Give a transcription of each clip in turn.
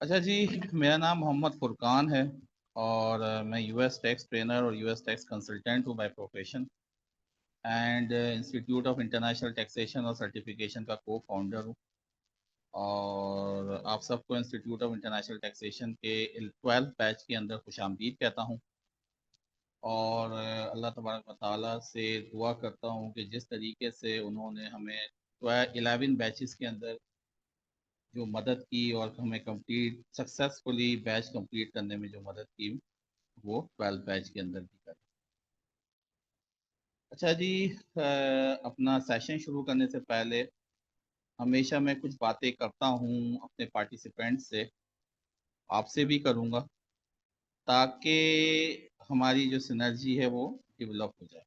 अच्छा जी, मेरा नाम मोहम्मद फुरकान है और मैं यूएस टैक्स ट्रेनर और यूएस टैक्स कंसल्टेंट हूँ by profession and institute of international taxation और सर्टिफिकेशन का को फाउंडर हूँ। और आप सबको इंस्टीट्यूट ऑफ इंटरनेशनल टैक्सेशन के 12th बैच के अंदर खुशामदीद कहता हूँ। और अल्लाह तबारक व तआला से दुआ करता हूँ कि जिस तरीके से उन्होंने हमें 11 बैचेस के अंदर जो मदद की और हमें कंप्लीट सक्सेसफुली बैच कंप्लीट करने में जो मदद की, वो 12th बैच के अंदर भी करें। अच्छा जी, अपना सेशन शुरू करने से पहले हमेशा मैं कुछ बातें करता हूँ अपने पार्टिसिपेंट्स से, आपसे भी करूँगा, ताकि हमारी जो सिनर्जी है वो डेवलप हो जाए।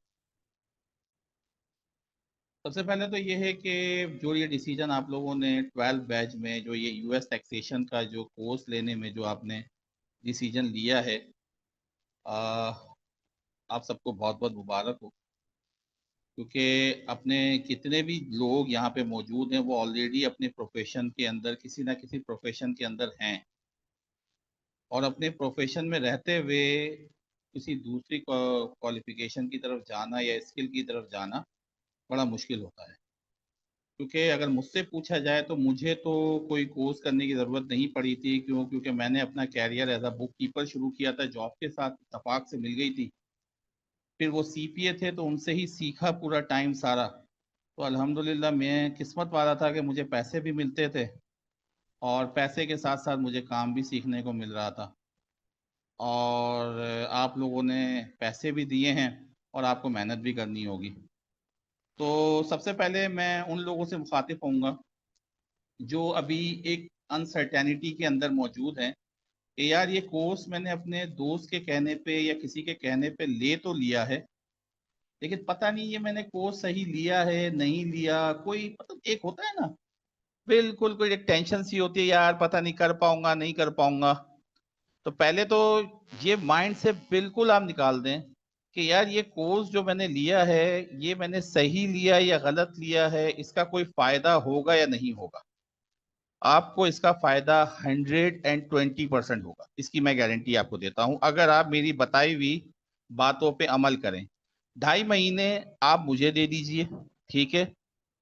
सबसे पहले तो ये है कि जो ये डिसीजन आप लोगों ने 12 बैच में जो ये यूएस टैक्सेशन का जो कोर्स लेने में जो आपने डिसीजन लिया है, आ, आप सबको बहुत बहुत मुबारक हो। क्योंकि अपने कितने भी लोग यहाँ पे मौजूद हैं वो ऑलरेडी अपने प्रोफेशन के अंदर किसी ना किसी प्रोफेशन के अंदर हैं, और अपने प्रोफेशन में रहते हुए किसी दूसरी क्वालिफिकेशन की तरफ जाना या स्किल की तरफ जाना बड़ा मुश्किल होता है। क्योंकि अगर मुझसे पूछा जाए तो मुझे तो कोई कोर्स करने की ज़रूरत नहीं पड़ी थी, क्योंकि मैंने अपना career as a bookkeeper शुरू किया था, जॉब के साथ इत्तेफाक से मिल गई थी। फिर वो सीपीए थे तो उनसे ही सीखा पूरा टाइम सारा। तो अल्हम्दुलिल्लाह मैं किस्मत वाला था कि मुझे पैसे भी मिलते थे और पैसे के साथ साथ मुझे काम भी सीखने को मिल रहा था। और आप लोगों ने पैसे भी दिए हैं और आपको मेहनत भी करनी होगी। तो सबसे पहले मैं उन लोगों से मुखातिब होऊंगा जो अभी एक अनसर्टेनिटी के अंदर मौजूद हैं कि यार ये कोर्स मैंने अपने दोस्त के कहने पे या किसी के कहने पे ले तो लिया है, लेकिन पता नहीं ये मैंने कोर्स सही लिया है नहीं लिया। कोई मतलब एक होता है ना, बिल्कुल कोई एक टेंशन सी होती है, यार पता नहीं कर पाऊंगा नहीं कर पाऊंगा। तो पहले तो ये माइंड से बिल्कुल आप निकाल दें कि यार ये कोर्स जो मैंने लिया है, ये मैंने सही लिया या गलत लिया है, इसका कोई फायदा होगा या नहीं होगा। आपको इसका फायदा 120% होगा, इसकी मैं गारंटी आपको देता हूं, अगर आप मेरी बताई हुई बातों पे अमल करें। 2.5 महीने आप मुझे दे दीजिए, ठीक है,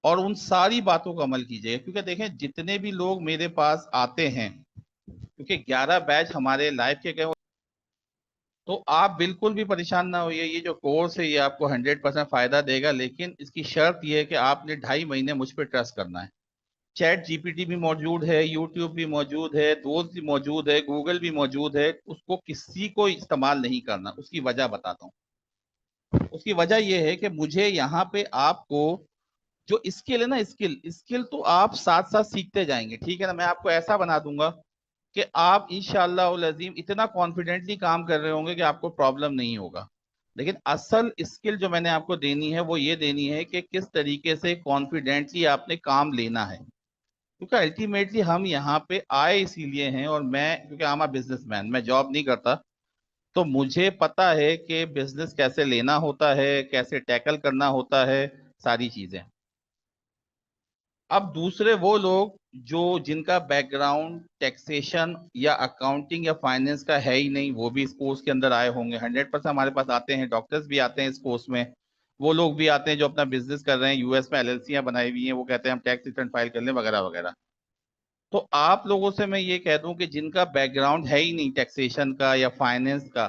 और उन सारी बातों का अमल कीजिए। क्योंकि देखें जितने भी लोग मेरे पास आते हैं, क्योंकि 11 बैच हमारे लाइफ के गए, तो आप बिल्कुल भी परेशान ना होइए। ये जो कोर्स है ये आपको 100% फायदा देगा, लेकिन इसकी शर्त ये है कि आपने 2.5 महीने मुझ पर ट्रस्ट करना है। चैट जीपीटी भी मौजूद है, यूट्यूब भी मौजूद है, दोस्त भी मौजूद है, गूगल भी मौजूद है, उसको किसी को इस्तेमाल नहीं करना। उसकी वजह बताता हूँ। उसकी वजह यह है कि मुझे यहाँ पे आपको जो स्किल है ना, स्किल स्किल तो आप साथ साथ सीखते जाएंगे, ठीक है ना। मैं आपको ऐसा बना दूंगा कि आप इंशाअल्लाह अज़ीम इतना कॉन्फिडेंटली काम कर रहे होंगे कि आपको प्रॉब्लम नहीं होगा। लेकिन असल स्किल जो मैंने आपको देनी है वो ये देनी है कि किस तरीके से कॉन्फिडेंटली आपने काम लेना है। क्योंकि अल्टीमेटली हम यहाँ पे आए इसीलिए हैं, और मैं क्योंकि आई एम बिजनेसमैन, मैं जॉब नहीं करता, तो मुझे पता है कि बिजनेस कैसे लेना होता है, कैसे टैकल करना होता है, सारी चीजें। अब दूसरे वो लोग जो जिनका बैकग्राउंड टैक्सेशन या अकाउंटिंग या फाइनेंस का है ही नहीं, वो भी इस कोर्स के अंदर आए होंगे। 100% हमारे पास आते हैं, डॉक्टर्स भी आते हैं इस कोर्स में। वो लोग भी आते हैं जो अपना बिजनेस कर रहे हैं, यूएस में एलएलसीआं बनाई हुई हैं, वो कहते हैं हम टैक्स रिटर्न फाइल कर लें वगैरह वगैरह। तो आप लोगों से मैं ये कह दूं कि जिनका बैकग्राउंड है ही नहीं टैक्सेशन का या फाइनेंस का,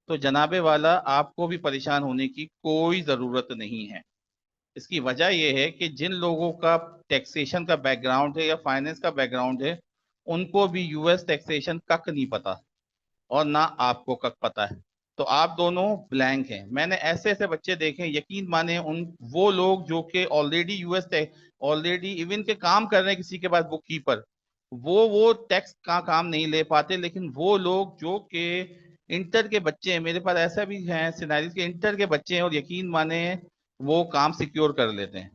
तो जनाबे वाला आपको भी परेशान होने की कोई ज़रूरत नहीं है। इसकी वजह यह है कि जिन लोगों का टैक्सेशन का बैकग्राउंड है या फाइनेंस का बैकग्राउंड है, उनको भी यूएस टैक्सेशन कक नहीं पता, और ना आपको कक पता है। तो आप दोनों ब्लैंक हैं। मैंने ऐसे ऐसे बच्चे देखे हैं, यकीन माने, उन वो लोग जो कि ऑलरेडी ऑलरेडी इवन के काम कर रहे हैं किसी के पास बुक कीपर, वो टैक्स का काम नहीं ले पाते। लेकिन वो लोग जो कि इंटर के बच्चे हैं, मेरे पास ऐसा भी हैं सिनारियों के इंटर के बच्चे हैं, और यकीन माने वो काम सिक्योर कर लेते हैं।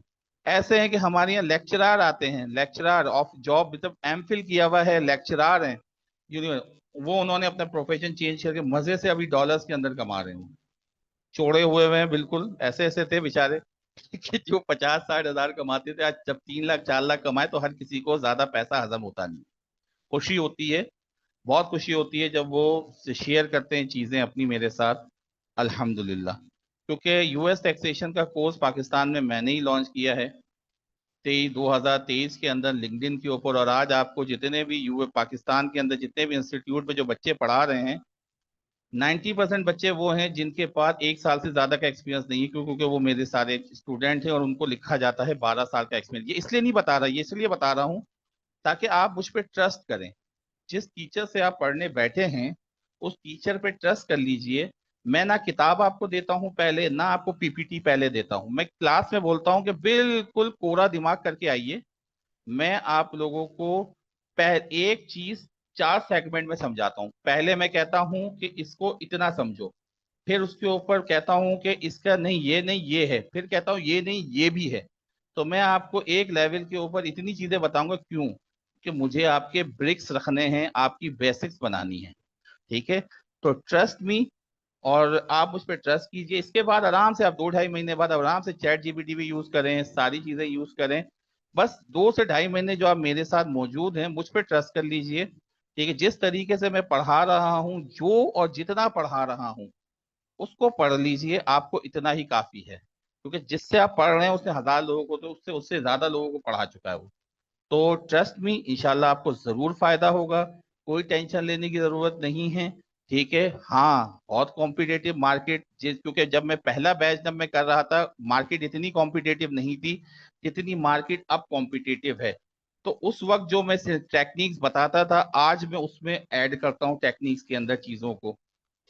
ऐसे हैं कि हमारे यहाँ लेक्चरार आते हैं, लेक्चरार ऑफ जॉब, मतलब एमफिल किया हुआ है, लेक्चरार हैं, वो उन्होंने अपना प्रोफेशन चेंज करके मजे से अभी डॉलर्स के अंदर कमा रहे हैं। छोड़े हुए हैं बिल्कुल, ऐसे ऐसे थे बेचारे कि जो 50-60 हजार कमाते थे, आज जब 3 लाख 4 लाख कमाए तो हर किसी को ज्यादा पैसा हजम होता नहीं। खुशी होती है, बहुत खुशी होती है जब वो शेयर करते हैं चीजें अपनी मेरे साथ। अल्हम्दुलिल्लाह। क्योंकि यूएस टैक्सेशन का कोर्स पाकिस्तान में मैंने ही लॉन्च किया है 2023 के अंदर लिंक्डइन के ऊपर। और आज आपको जितने भी यूए पाकिस्तान के अंदर जितने भी इंस्टीट्यूट में जो बच्चे पढ़ा रहे हैं, 90% बच्चे वो हैं जिनके पास 1 साल से ज्यादा का एक्सपीरियंस नहीं है, क्योंकि वो मेरे सारे स्टूडेंट हैं और उनको लिखा जाता है 12 साल का एक्सपीरियंस। ये इसलिए नहीं बता रहा, ये इसलिए बता रहा हूँ ताकि आप मुझ पर ट्रस्ट करें। जिस टीचर से आप पढ़ने बैठे हैं उस टीचर पे ट्रस्ट कर लीजिए। मैं ना किताब आपको देता हूँ पहले, ना आपको पीपीटी पहले देता हूँ। मैं क्लास में बोलता हूँ कि बिल्कुल कोरा दिमाग करके आइए। मैं आप लोगों को एक चीज 4 सेगमेंट में समझाता हूँ। पहले मैं कहता हूँ कि इसको इतना समझो, फिर उसके ऊपर कहता हूँ कि इसका नहीं ये है, फिर कहता हूँ ये नहीं ये भी है। तो मैं आपको एक लेवल के ऊपर इतनी चीजें बताऊंगा, क्यों? कि मुझे आपके ब्रिक्स रखने हैं, आपकी बेसिक्स बनानी है। ठीक है? तो ट्रस्ट मी, और आप उस पर ट्रस्ट कीजिए। इसके बाद आराम से आप 2-2.5 महीने बाद आराम से चैट जीपीटी भी यूज करें, सारी चीजें यूज करें। बस 2 से 2.5 महीने जो आप मेरे साथ मौजूद हैं, मुझ पर ट्रस्ट कर लीजिए। ठीक है? जिस तरीके से मैं पढ़ा रहा हूँ, जो और जितना पढ़ा रहा हूँ, उसको पढ़ लीजिए, आपको इतना ही काफी है। क्योंकि जिससे आप पढ़ रहे हैं उसने 1000 लोगों को, तो उससे उससे ज्यादा लोगों को पढ़ा चुका है वो। तो ट्रस्ट मी, इंशाल्लाह आपको जरूर फायदा होगा। कोई टेंशन लेने की जरूरत नहीं है। ठीक है? हाँ, बहुत कॉम्पिटेटिव मार्केट, क्योंकि जब मैं पहला बैच जब मैं कर रहा था, मार्केट इतनी कॉम्पिटेटिव नहीं थी जितनी मार्केट अब कॉम्पिटेटिव है। तो उस वक्त जो मैं टेक्निक्स बताता था, आज मैं उसमें ऐड करता हूँ टेक्निक्स के अंदर चीजों को।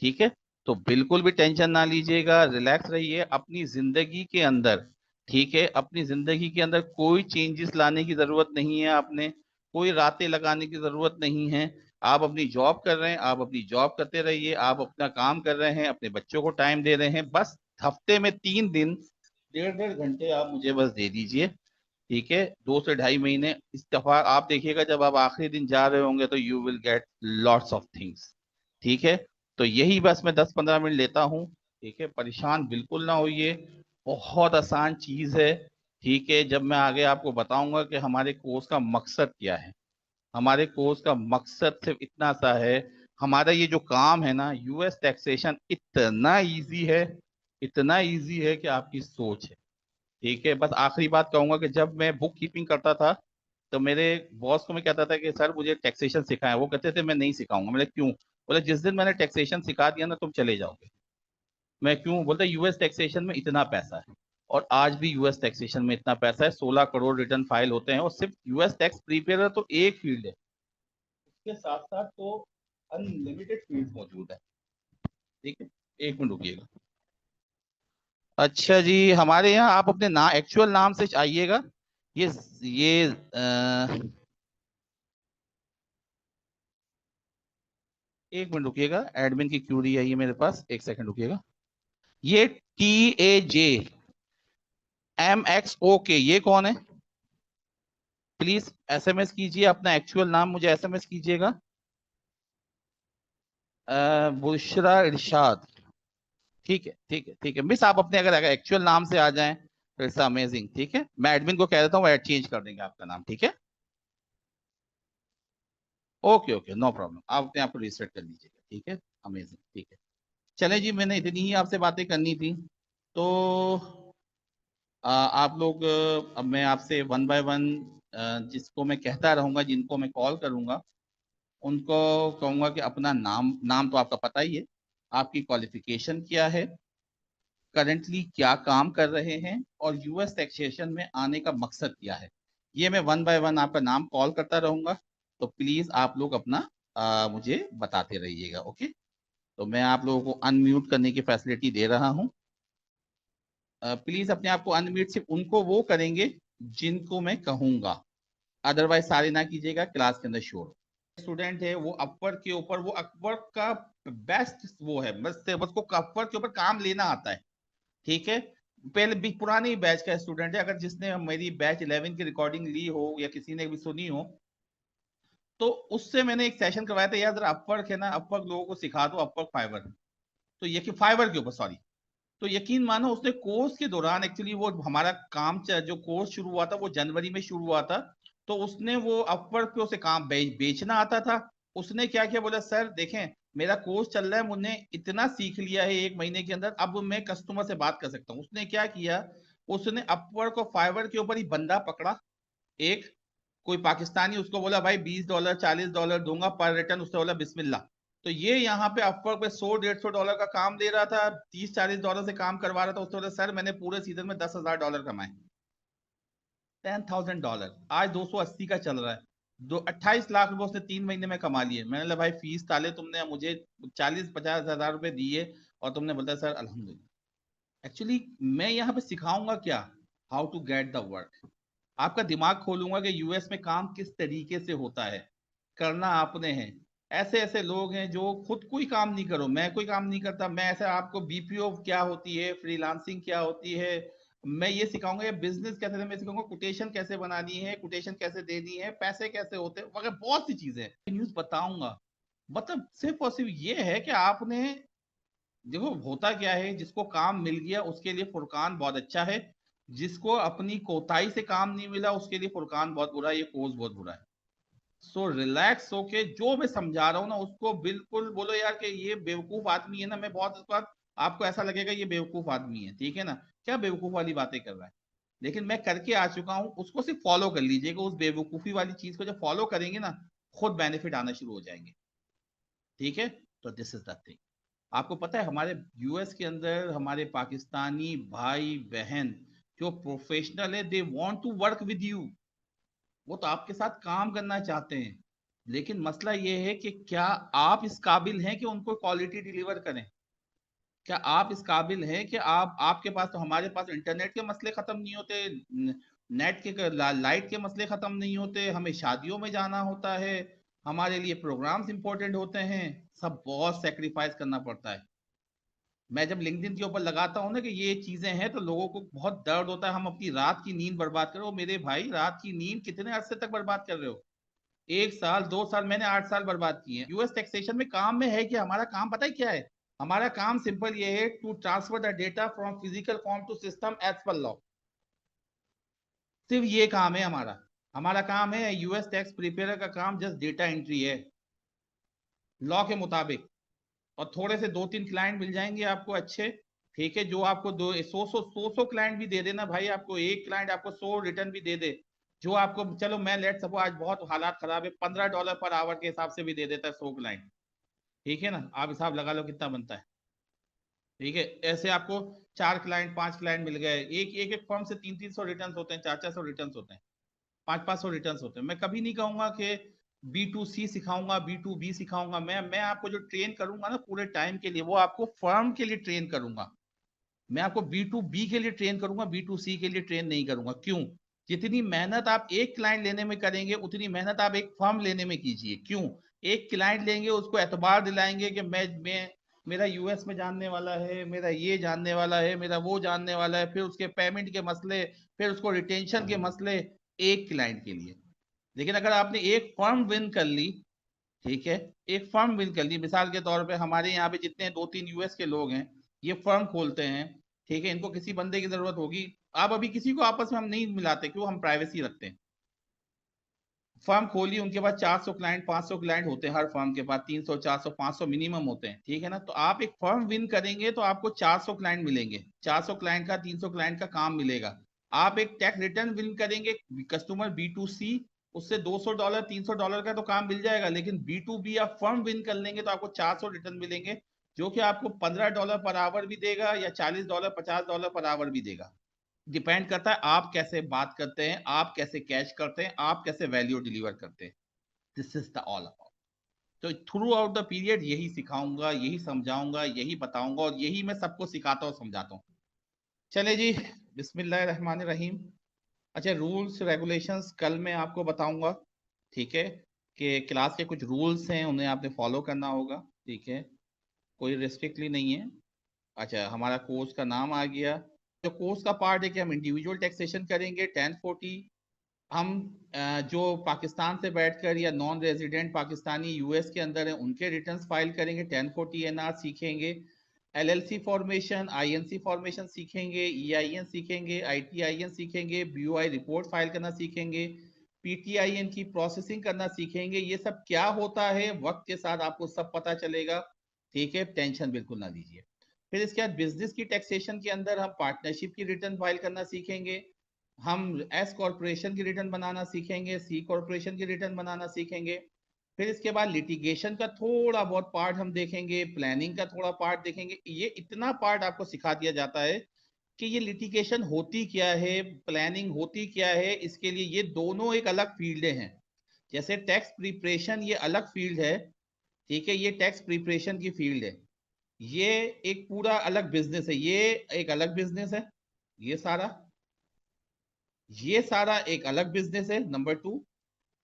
ठीक है? तो बिल्कुल भी टेंशन ना लीजिएगा, रिलैक्स रहिए अपनी जिंदगी के अंदर। ठीक है? अपनी जिंदगी के अंदर कोई चेंजेस लाने की जरूरत नहीं है आपने, कोई रातें लगाने की जरूरत नहीं है। आप अपनी जॉब कर रहे हैं, आप अपनी जॉब करते रहिए, आप अपना काम कर रहे हैं, अपने बच्चों को टाइम दे रहे हैं। बस हफ्ते में 3 दिन 1.5-1.5 घंटे आप मुझे बस दे दीजिए। ठीक है? 2 से 2.5 महीने इस दफा आप देखिएगा, जब आप आखिरी दिन जा रहे होंगे तो you will get lots of things. ठीक है? तो यही बस मैं 10-15 मिनट लेता हूँ। ठीक है? परेशान बिल्कुल ना होइए, बहुत आसान चीज है। ठीक है? जब मैं आगे आपको बताऊंगा कि हमारे कोर्स का मकसद क्या है, हमारे कोर्स का मकसद सिर्फ इतना सा है। हमारा ये जो काम है ना, यूएस टैक्सेशन इतना इजी है, इतना इजी है कि आपकी सोच है। ठीक है? बस आखिरी बात कहूंगा कि जब मैं बुक कीपिंग करता था, तो मेरे बॉस को मैं कहता था कि सर मुझे टैक्सेशन सिखाएं। वो कहते थे मैं नहीं सिखाऊंगा। मैंने क्यों? बोले जिस दिन मैंने टैक्सेशन सिखा दिया ना, तुम चले जाओगे। मैं क्यों? बोलते यूएस टैक्सेशन में इतना पैसा है। और आज भी यूएस टैक्सेशन में इतना पैसा है, 16 करोड़ रिटर्न फाइल होते हैं। और सिर्फ यूएस टैक्स प्रीपेयर तो एक फील्ड है, उसके साथ साथ तो अनलिमिटेड फील्ड मौजूद है। ठीक है? 1 मिनट रुकिएगा। अच्छा जी, हमारे यहाँ आप अपने एक्चुअल नाम से आइएगा। ये 1 मिनट रुकिएगा, एडमिन की क्यूरी आई है मेरे पास, 1 सेकंड रुकिएगा। ये TAJMXO ये कौन है? प्लीज एसएमएस कीजिए, अपना एक्चुअल नाम मुझे एसएमएस कीजिएगा। बुशरा इरशाद। ठीक है, ठीक है, ठीक है मिस, आप अपने अगर एक्चुअल नाम से आ जाएं तो इट्स अमेजिंग। ठीक है? मैं एडमिन को कह देता हूँ, वो चेंज कर देंगे आपका नाम। ठीक है? ओके ओके, नो प्रॉब्लम, आप अपने आप को रिसेट कर लीजिएगा। ठीक है? अमेजिंग। ठीक है? चले जी, मैंने इतनी ही आपसे बातें करनी थी। तो आप लोग, अब मैं आपसे वन बाय वन जिसको मैं कहता रहूंगा, जिनको मैं कॉल करूंगा, उनको कहूंगा कि अपना नाम नाम तो आपका पता ही है, आपकी क्वालिफिकेशन क्या है, करंटली क्या काम कर रहे हैं, और यूएस टैक्सेशन में आने का मकसद क्या है। ये मैं वन बाय वन आपका नाम कॉल करता रहूंगा। तो प्लीज आप लोग अपना मुझे बताते रहिएगा। ओके? तो मैं आप लोगों को अनम्यूट करने की फैसिलिटी दे रहा हूँ। प्लीज अपने आप को अनम्यूट सिर्फ उनको वो करेंगे जिनको मैं कहूंगा, अदरवाइज सारे ना कीजिएगा, क्लास के अंदर शोर। स्टूडेंट है वो अपवर्क के ऊपर, वो अपवर्क का बेस्ट वो है, बस उसको अपवर्क के ऊपर काम लेना आता है। ठीक है? पहले भी पुरानी बैच का स्टूडेंट है, अगर जिसने मेरी बैच 11 की रिकॉर्डिंग ली हो या किसी ने भी सुनी हो, तो उससे मैंने एक सेशन करवाया था यार, जरा अपवर्क है ना, अपवर्क लोगों को सिखा दो, अपवर्क फाइवर। तो ये कि फाइवर के ऊपर, सॉरी। तो यकीन मानो उसने कोर्स के दौरान, एक्चुअली वो हमारा काम जो कोर्स शुरू हुआ था वो जनवरी में शुरू हुआ था, तो उसने वो अपवर्क पे उसे काम बेचना आता था। उसने क्या किया, बोला सर देखें मेरा कोर्स चल रहा है, मैंने इतना सीख लिया है 1 महीने के अंदर, अब मैं कस्टमर से बात कर सकता हूँ। उसने क्या किया, उसने अपवर्क और फाइवर के ऊपर ही बंदा पकड़ा, एक कोई पाकिस्तानी, उसको बोला भाई $20 $40 दूंगा पर रिटर्न, उसने बोला बिस्मिल्लाह। तो ये यहाँ पे अपवर्क पे 100 150 डॉलर का काम दे रहा था, $30 40 से काम करवा रहा था। उसने बोला सर मैंने पूरे सीजन में $10,000 कमाए, $10,000। आज 280 का चल रहा है, 28 लाख रुपए उसने 3 महीने में कमा लिए। मैंने बोला भाई फीस ताले तुमने मुझे 40 50 हजार रुपए दिए और तुमने बोलता सर अल्हम्दुलिल्लाह। एक्चुअली मैं यहाँ पे सिखाऊंगा क्या, how to get the work. आपका दिमाग खोलूंगा कि यूएस में काम किस तरीके से होता है, करना आपने है। ऐसे ऐसे लोग हैं जो खुद कोई काम नहीं करो, मैं कोई काम नहीं करता, मैं ऐसे आपको बीपीओ क्या होती है, फ्रीलांसिंग क्या होती है, मैं ये सिखाऊंगा, ये बिजनेस कैसे है, मैं सिखाऊंगा कोटेशन कैसे बनानी है, कोटेशन कैसे देनी है, पैसे कैसे होते हैं वगैरह, बहुत सी चीजें न्यूज बताऊंगा। मतलब सिर्फ और सिर्फ ये है कि आपने देखो होता क्या है, जिसको काम मिल गया उसके लिए फुरकान बहुत अच्छा है, जिसको अपनी कोताही से काम नहीं मिला उसके लिए फुरकान बहुत बुरा है, ये कोर्स बहुत बुरा है। सो रिलैक्स होके जो मैं समझा रहा हूँ ना उसको बिल्कुल बोलो यार कि ये बेवकूफ आदमी है ना, मैं बहुत इस बार आपको ऐसा लगेगा ये बेवकूफ आदमी है, ठीक है ना, क्या बेवकूफ वाली बातें कर रहा है, लेकिन मैं करके आ चुका हूँ, उसको सिर्फ फॉलो कर लीजिएगा। उस बेवकूफी वाली चीज को जब फॉलो करेंगे ना, खुद बेनिफिट आना शुरू हो जाएंगे। ठीक है, तो दिस इज द थिंग। आपको पता है हमारे यूएस के अंदर हमारे पाकिस्तानी भाई बहन जो प्रोफेशनल है, they want to work with you, वो तो आपके साथ काम करना चाहते हैं। लेकिन मसला ये है कि क्या आप इस काबिल हैं कि उनको क्वालिटी डिलीवर करें, क्या आप इस काबिल हैं कि आप, आपके पास तो, हमारे पास इंटरनेट के मसले खत्म नहीं होते, नेट के लाइट के मसले खत्म नहीं होते, हमें शादियों में जाना होता है, हमारे लिए प्रोग्राम्स इंपॉर्टेंट होते हैं, सब बहुत सेक्रीफाइस करना पड़ता है। मैं जब लिंक्डइन के ऊपर लगाता हूँ ना कि ये चीजें हैं, तो लोगों को बहुत दर्द होता है, हम अपनी रात की नींद बर्बाद कर रहे हो। मेरे भाई रात की नींद कितने अरसे तक बर्बाद कर रहे हो, 1 साल 2 साल, मैंने 8 साल बर्बाद किए हैं यूएस टैक्सेशन में। काम में है कि हमारा काम पता है क्या है, हमारा काम सिंपल ये है, to transfer the data from physical form to system as per law. सिर्फ ये काम है हमारा। हमारा काम है यूएस टैक्स प्रिपेयर का काम, जस्ट डेटा एंट्री है लॉ के मुताबिक। और थोड़े से 2 3 क्लाइंट मिल जाएंगे आपको अच्छे, ठीक है, जो आपको दो सौ क्लाइंट भी दे देना भाई, आपको एक क्लाइंट आपको 100 रिटर्न भी दे दे, जो आपको, चलो मैं लेट सको आज बहुत हालात खराब है, $15 पर आवर के हिसाब से भी दे देता है 100 क्लाइंट। ठीक है ना, आप हिसाब लगा लो कितना बनता है। ठीक है, ऐसे आपको 4 क्लाइंट 5 क्लाइंट मिल गए, एक एक एक फर्म से 300 300 रिटर्न होते हैं, 400 400 रिटर्न होते हैं, 500 500 रिटर्न होते हैं। मैं कभी नहीं कहूंगा कि B2C सिखाऊंगा B2B सिखाऊंगा, मैं आपको जो ट्रेन करूंगा ना पूरे टाइम के लिए, वो आपको फर्म के लिए ट्रेन करूंगा। मैं आपको B2B के लिए ट्रेन करूंगा, B2C के लिए ट्रेन नहीं करूंगा। क्यों? जितनी मेहनत आप एक क्लाइंट लेने में करेंगे उतनी मेहनत आप एक फर्म लेने में कीजिए। क्यों? एक क्लाइंट लेंगे उसको एतबार दिलाएंगे कि मैं मेरा यूएस में जानने वाला है, मेरा ये जानने वाला है, मेरा वो जानने वाला है, फिर उसके पेमेंट के मसले, फिर उसको रिटेंशन के मसले, एक क्लाइंट के लिए। लेकिन अगर आपने एक फर्म विन कर ली, ठीक है, एक फर्म विन कर ली, मिसाल के तौर पे हमारे यहाँ पे जितने 2 3 यूएस के लोग हैं, ये फर्म खोलते हैं, ठीक है, इनको किसी बंदे की जरूरत होगी, आप अभी किसी को आपस में हम नहीं मिलाते, क्यों, हम प्राइवेसी रखते हैं। फर्म खोली, उनके पास 400 क्लाइंट 500 क्लाइंट होते हैं, हर फर्म के पास 300 400 500 मिनिमम होते हैं, ठीक है ना। तो आप एक फर्म विन करेंगे तो आपको 400 क्लाइंट मिलेंगे, 400 क्लाइंट का 300 क्लाइंट का काम मिलेगा। आप एक टैक्स रिटर्न विन करेंगे, कस्टमर B2C, उससे $200 $300 का तो काम मिल जाएगा, लेकिन B2B आप फर्म विन कर लेंगे तो आपको 400 रिटर्न मिलेंगे, जो कि आपको $15 पर आवर भी देगा या $40 $50 पर आवर भी देगा। डिपेंड करता है आप कैसे बात करते हैं, आप कैसे कैच करते हैं, आप कैसे वैल्यू डिलीवर करते हैं। This is the all about. तो थ्रू आउट द पीरियड यही सिखाऊंगा, यही समझाऊंगा, यही बताऊंगा, और यही मैं सबको सिखाता हूँ समझाता हूँ। चले जी, बिस्मिल्लाह रहमान रहीम। अच्छा, रूल्स रेगुलेशंस कल मैं आपको बताऊंगा, ठीक है, कि क्लास के कुछ रूल्स हैं उन्हें आपने फॉलो करना होगा, ठीक है, कोई रेस्ट्रिक्टली नहीं है। अच्छा, हमारा कोर्स का नाम आ गया, जो कोर्स का पार्ट है कि हम इंडिविजुअल टैक्सेशन करेंगे 1040। हम जो पाकिस्तान से बैठकर या नॉन रेजिडेंट पाकिस्तानी यूएस के अंदर है उनके रिटर्न्स फाइल करेंगे, 1040 एनआर सीखेंगे, एलएलसी फॉर्मेशन आईएनसी फॉर्मेशन सीखेंगे, ईआईएन सीखेंगे, आईटीआईएन सीखेंगे, बीओआई रिपोर्ट फाइल करना सीखेंगे, PTIN की प्रोसेसिंग करना सीखेंगे। ये सब क्या होता है वक्त के साथ आपको सब पता चलेगा, ठीक है, टेंशन बिल्कुल ना लीजिए। फिर इसके बाद बिजनेस की टैक्सेशन के अंदर हम पार्टनरशिप की रिटर्न फाइल करना सीखेंगे, हम एस कॉर्पोरेशन की रिटर्न बनाना सीखेंगे, सी कॉर्पोरेशन की रिटर्न बनाना सीखेंगे। फिर इसके बाद लिटिगेशन का थोड़ा बहुत पार्ट हम देखेंगे, प्लानिंग का थोड़ा पार्ट देखेंगे। ये इतना पार्ट आपको सिखा दिया जाता है कि ये लिटिगेशन होती क्या है, प्लानिंग होती क्या है, इसके लिए ये दोनों एक अलग फील्ड हैं। जैसे टैक्स प्रिपरेशन ये अलग फील्ड है, ठीक है, ये टैक्स प्रिपरेशन की फील्ड है, ये एक पूरा अलग बिजनेस है, ये एक अलग बिजनेस है, ये सारा ये सारा एक अलग बिजनेस है। नंबर टू,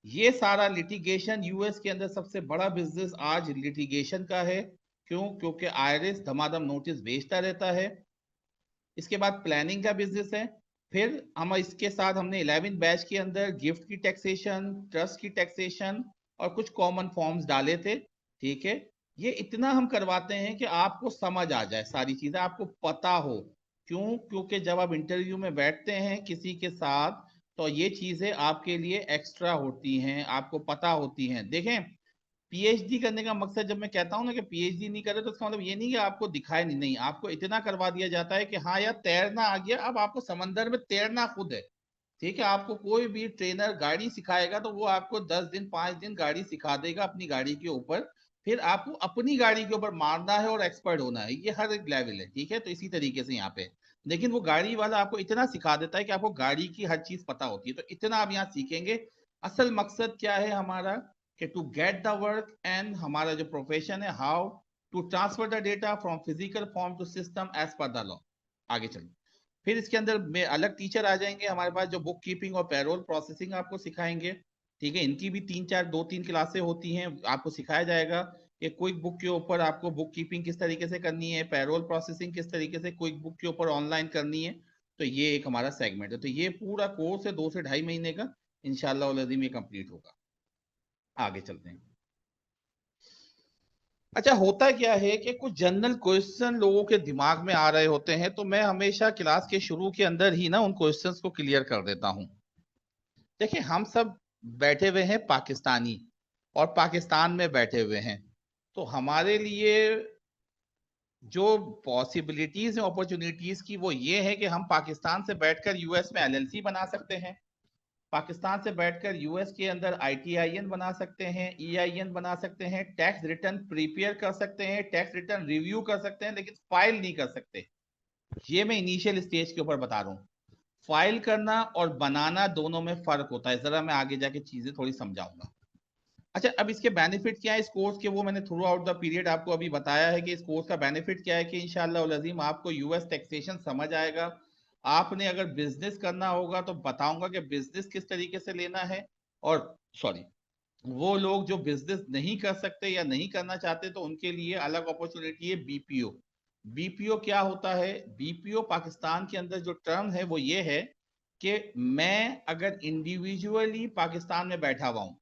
ये सारा लिटिगेशन यूएस के अंदर सबसे बड़ा बिजनेस आज लिटिगेशन का है। क्यों? क्योंकि आईआरएस धमाधम नोटिस भेजता रहता है। इसके बाद प्लानिंग का बिजनेस है। फिर हम इसके साथ हमने 11 बैच के अंदर गिफ्ट की टैक्सेशन, ट्रस्ट की टैक्सेशन और कुछ कॉमन फॉर्म्स डाले थे, ठीक है। ये इतना हम करवाते हैं कि आपको समझ आ जाए, सारी चीजें आपको पता हो। क्यों? क्योंकि जब आप इंटरव्यू में बैठते हैं किसी के साथ तो ये चीजें आपके लिए एक्स्ट्रा होती हैं, आपको पता होती हैं। देखें, पीएचडी करने का मकसद, जब मैं कहता हूं ना कि पीएचडी नहीं करे तो उसका मतलब ये नहीं कि आपको दिखाए नहीं, नहीं, आपको इतना करवा दिया जाता है कि हाँ यार तैरना आ गया, अब आपको समंदर में तैरना खुद है, ठीक है। आपको कोई भी ट्रेनर गाड़ी सिखाएगा तो वो आपको 10 दिन 5 दिन गाड़ी सिखा देगा अपनी गाड़ी के ऊपर, फिर आपको अपनी गाड़ी के ऊपर मारना है और एक्सपर्ट होना है, ये हर एक लेवल है, ठीक है। तो इसी तरीके से यहाँ पे, लेकिन वो गाड़ी वाला आपको इतना सिखा देता है कि आपको गाड़ी की हर चीज पता होती है, तो इतना आप यहाँ सीखेंगे। असल मकसद क्या है हमारा, कि to get the work, and हमारा जो प्रोफेशन है, how to transfer the data from physical form to system as per the law. आगे चलिए, फिर इसके अंदर में अलग टीचर आ जाएंगे हमारे पास जो बुक कीपिंग और पैरोल प्रोसेसिंग आपको सिखाएंगे, ठीक है। इनकी भी 2-3 क्लासें होती हैं, आपको सिखाया जाएगा कि क्विक बुक के ऊपर आपको बुक कीपिंग किस तरीके से करनी है, पैरोल प्रोसेसिंग किस तरीके से क्विक बुक के ऊपर ऑनलाइन करनी है। तो ये एक हमारा सेगमेंट है। तो ये पूरा कोर्स है 2 से ढाई महीने का, इंशाल्लाह अज़ीम ये कंप्लीट होगा। आगे चलते हैं। अच्छा, होता क्या है कि कुछ जनरल क्वेश्चन लोगों के दिमाग में आ रहे होते हैं, तो मैं हमेशा क्लास के शुरू के अंदर ही ना उन क्वेश्चंस को क्लियर कर देता हूं। देखिए, हम सब बैठे हुए हैं पाकिस्तानी, और पाकिस्तान में बैठे हुए हैं, तो हमारे लिए जो पॉसिबिलिटीज है अपॉर्चुनिटीज की, वो ये है कि हम पाकिस्तान से बैठकर यूएस में एलएलसी बना सकते हैं, पाकिस्तान से बैठकर यूएस के अंदर आईटीआईएन बना सकते हैं, ईआईएन बना सकते हैं, टैक्स रिटर्न प्रिपेयर कर सकते हैं, टैक्स रिटर्न रिव्यू कर सकते हैं, लेकिन फाइल नहीं कर सकते। ये मैं इनिशियल स्टेज के ऊपर बता रहा हूँ। फाइल करना और बनाना दोनों में फर्क होता है, जरा मैं आगे जाके चीजें थोड़ी समझाऊंगा। अच्छा, अब इसके बेनिफिट क्या है इस कोर्स के, वो मैंने थ्रू आउट द पीरियड आपको अभी बताया है कि इस कोर्स का बेनिफिट क्या है, कि इंशाअल्लाह अज़ीम आपको यूएस टैक्सेशन समझ आएगा। आपने अगर बिजनेस करना होगा तो बताऊंगा कि बिजनेस किस तरीके से लेना है। और सॉरी, वो लोग जो बिजनेस नहीं कर सकते या नहीं करना चाहते तो उनके लिए अलग अपॉर्चुनिटी है, बीपीओ। बीपीओ क्या होता है? बीपीओ पाकिस्तान के अंदर जो टर्म है वो ये है कि मैं अगर इंडिविजुअली पाकिस्तान में बैठा हुआ हूं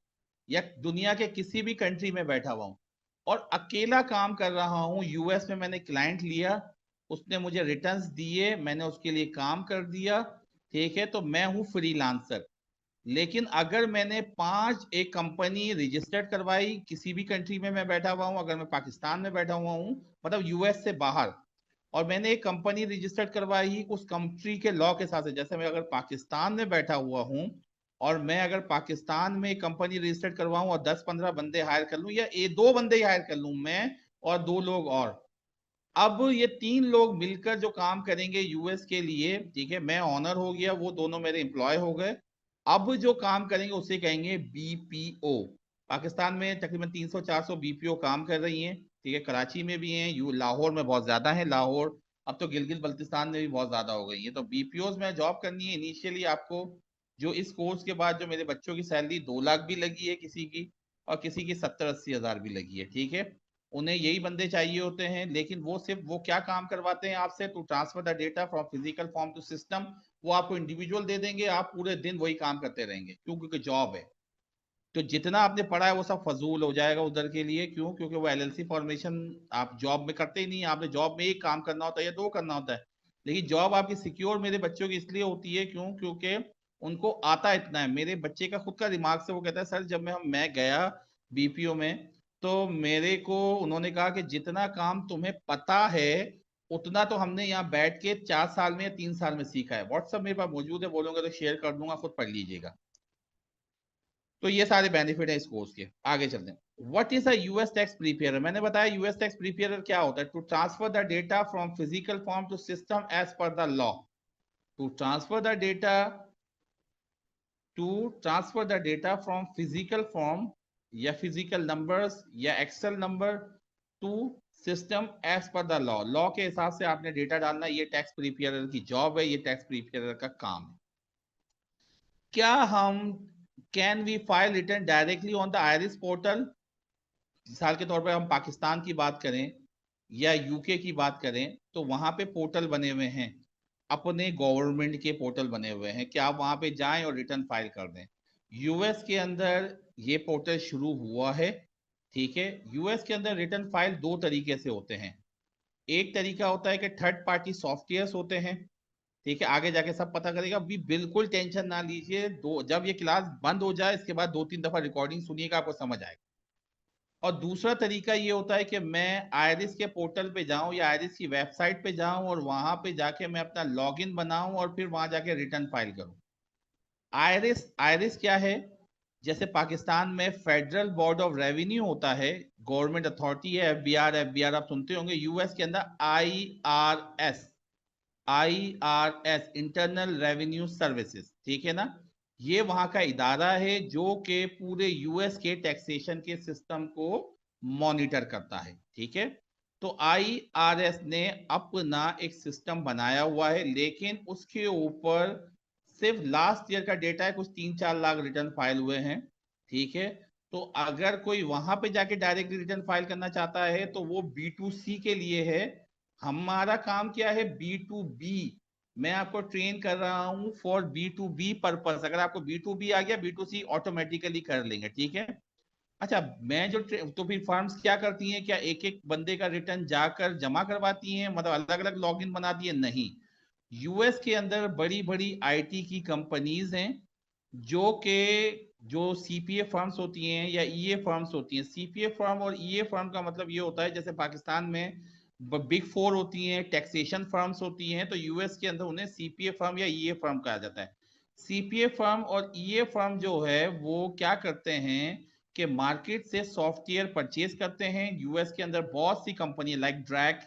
या दुनिया के किसी भी कंट्री में बैठा हुआ हूं और अकेला काम कर रहा हूं, यूएस में मैंने क्लाइंट लिया, उसने मुझे रिटर्न्स दिए, मैंने उसके लिए काम कर दिया, ठीक है, तो मैं हूं फ्रीलांसर। लेकिन अगर मैंने एक कंपनी रजिस्टर्ड करवाई, किसी भी कंट्री में मैं बैठा हुआ हूं, अगर मैं पाकिस्तान में बैठा हुआ हूं, मतलब यूएस से बाहर, और मैंने एक कंपनी रजिस्टर्ड करवाई उस कंट्री के लॉ के हिसाब से, जैसे मैं अगर पाकिस्तान में बैठा हुआ हूं और मैं अगर पाकिस्तान में एक कंपनी रजिस्टर्ड करवाऊं और 10-15 बंदे हायर कर लूं, या 2 बंदे ही हायर कर लूं, मैं और 2 लोग और, अब ये 3 लोग मिलकर जो काम करेंगे यूएस के लिए, ठीक है, मैं ऑनर हो गया, वो दोनों मेरे एम्प्लॉय हो गए। अब जो काम करेंगे उसे कहेंगे बीपीओ। पाकिस्तान में तकरीबन 300-400 बीपीओ काम कर रही हैं, ठीक है, कराची में भी हैं, लाहौर में बहुत ज्यादा है, लाहौर, अब तो गिलगित बल्तिस्तान में भी बहुत ज्यादा हो गई है। तो बीपीओ में जॉब करनी है इनिशियली आपको, जो इस कोर्स के बाद जो मेरे बच्चों की सैलरी 2 लाख भी लगी है किसी की, और किसी की 70-80 हजार भी लगी है, ठीक है, उन्हें यही बंदे चाहिए होते हैं। लेकिन वो सिर्फ वो क्या काम करवाते हैं आपसे, to transfer the data from physical form to system. वो आपको इंडिविजुअल दे देंगे, आप पूरे दिन वही काम करते रहेंगे, क्यों? क्योंकि जॉब है। तो जितना आपने पढ़ा है वो सब फजूल हो जाएगा उधर के लिए। क्यों? क्योंकि वो एलएलसी फॉर्मेशन आप जॉब में करते ही नहीं, आपने जॉब में एक काम करना होता है या 2 करना होता है। लेकिन जॉब आपकी सिक्योर मेरे बच्चों की इसलिए होती है, क्यों? क्योंकि उनको आता इतना है। मेरे बच्चे का खुद का दिमाग से वो कहता है सर जब मैं गया बीपीओ में, तो मेरे को उन्होंने कहा कि जितना काम तुम्हें पता है उतना तो हमने यहाँ बैठ के 4 साल में या 3 साल में सीखा है। व्हाट्सएप मेरे पास मौजूद है, बोलोगे तो शेयर कर दूंगा, खुद पढ़ लीजिएगा। तो ये सारे बेनिफिट है इस कोर्स के। आगे चलते हैं। What is a US tax prepare? मैंने बताया यूएस टैक्स प्रीपेयर क्या होता है। To transfer the data from physical form to system as per the law. To transfer the data from physical form या फिजिकल नंबर्स या excel number to system as per the law. Law के हिसाब से आपने data डालना। ये tax prepare की job है, ये टैक्स प्रीपेयर का काम है। क्या हम can we file return directly on the IRIS portal? मिसाल के तौर पर हम पाकिस्तान की बात करें या यूके की बात करें, तो वहां पे पोर्टल बने हुए हैं, अपने गवर्नमेंट के पोर्टल बने हुए हैं कि आप वहां पे जाएं और रिटर्न फाइल कर दें। यूएस के अंदर ये पोर्टल शुरू हुआ है, ठीक है। यूएस के अंदर रिटर्न फाइल दो तरीके से होते हैं। एक तरीका होता है कि थर्ड पार्टी सॉफ्टवेयर होते हैं, ठीक है। आगे जाके सब पता करेगा, भी बिल्कुल टेंशन ना लीजिए। दो जब ये क्लास बंद हो जाए इसके बाद 2-3 दफा रिकॉर्डिंग सुनिएगा, आपको समझ आएगा। और दूसरा तरीका ये होता है कि मैं आयरिस के पोर्टल पे जाऊं या आयरिस की वेबसाइट पे जाऊं और वहां पे जाके मैं अपना लॉगिन बनाऊं और फिर वहां जाके रिटर्न फाइल करूं। आयरिस आयरिस क्या है? जैसे पाकिस्तान में फेडरल बोर्ड ऑफ रेवेन्यू होता है, गवर्नमेंट अथॉरिटी है, एफबीआर आप सुनते होंगे। यूएस के अंदर आईआरएस इंटरनल रेवेन्यू सर्विसेज, ठीक है ना। ये वहां का इदारा है जो कि पूरे यूएस के टैक्सेशन के सिस्टम को मॉनिटर करता है, ठीक है। तो आईआरएस ने अपना एक सिस्टम बनाया हुआ है, लेकिन उसके ऊपर सिर्फ लास्ट ईयर का डेटा है, कुछ 3-4 लाख रिटर्न फाइल हुए हैं, ठीक है। तो अगर कोई वहां पे जाके डायरेक्ट रिटर्न फाइल करना चाहता है तो वो बी टू सी के लिए है। हमारा काम क्या है? B to B. मैं आपको ट्रेन कर रहा हूं for B to B purpose. अगर आपको बी टू बी आ गया, बी टू सी ऑटोमेटिकली कर लेंगे, ठीक है। अच्छा, मैं जो तो फिर फर्म्स क्या करती हैं? क्या एक एक बंदे का रिटर्न जाकर जमा करवाती हैं, मतलब अलग अलग लॉगिन बनाती है? नहीं। यूएस के अंदर बड़ी बड़ी आईटी की कंपनीज हैं जो के जो सीपीए फर्म्स होती हैं या ईए फर्म्स होती हैं। सीपीए फर्म और ईए फर्म का मतलब ये होता है, जैसे पाकिस्तान में बिग फोर होती हैं, टैक्सेशन फर्म्स होती हैं, तो यूएस के अंदर उन्हें सीपीए फर्म या ईए फर्म कहा जाता है। सीपीए फर्म और ईए फर्म जो है वो क्या करते हैं कि मार्केट से सॉफ्टवेयर परचेज करते हैं। यूएस के अंदर बहुत सी कंपनी लाइक ड्रैक,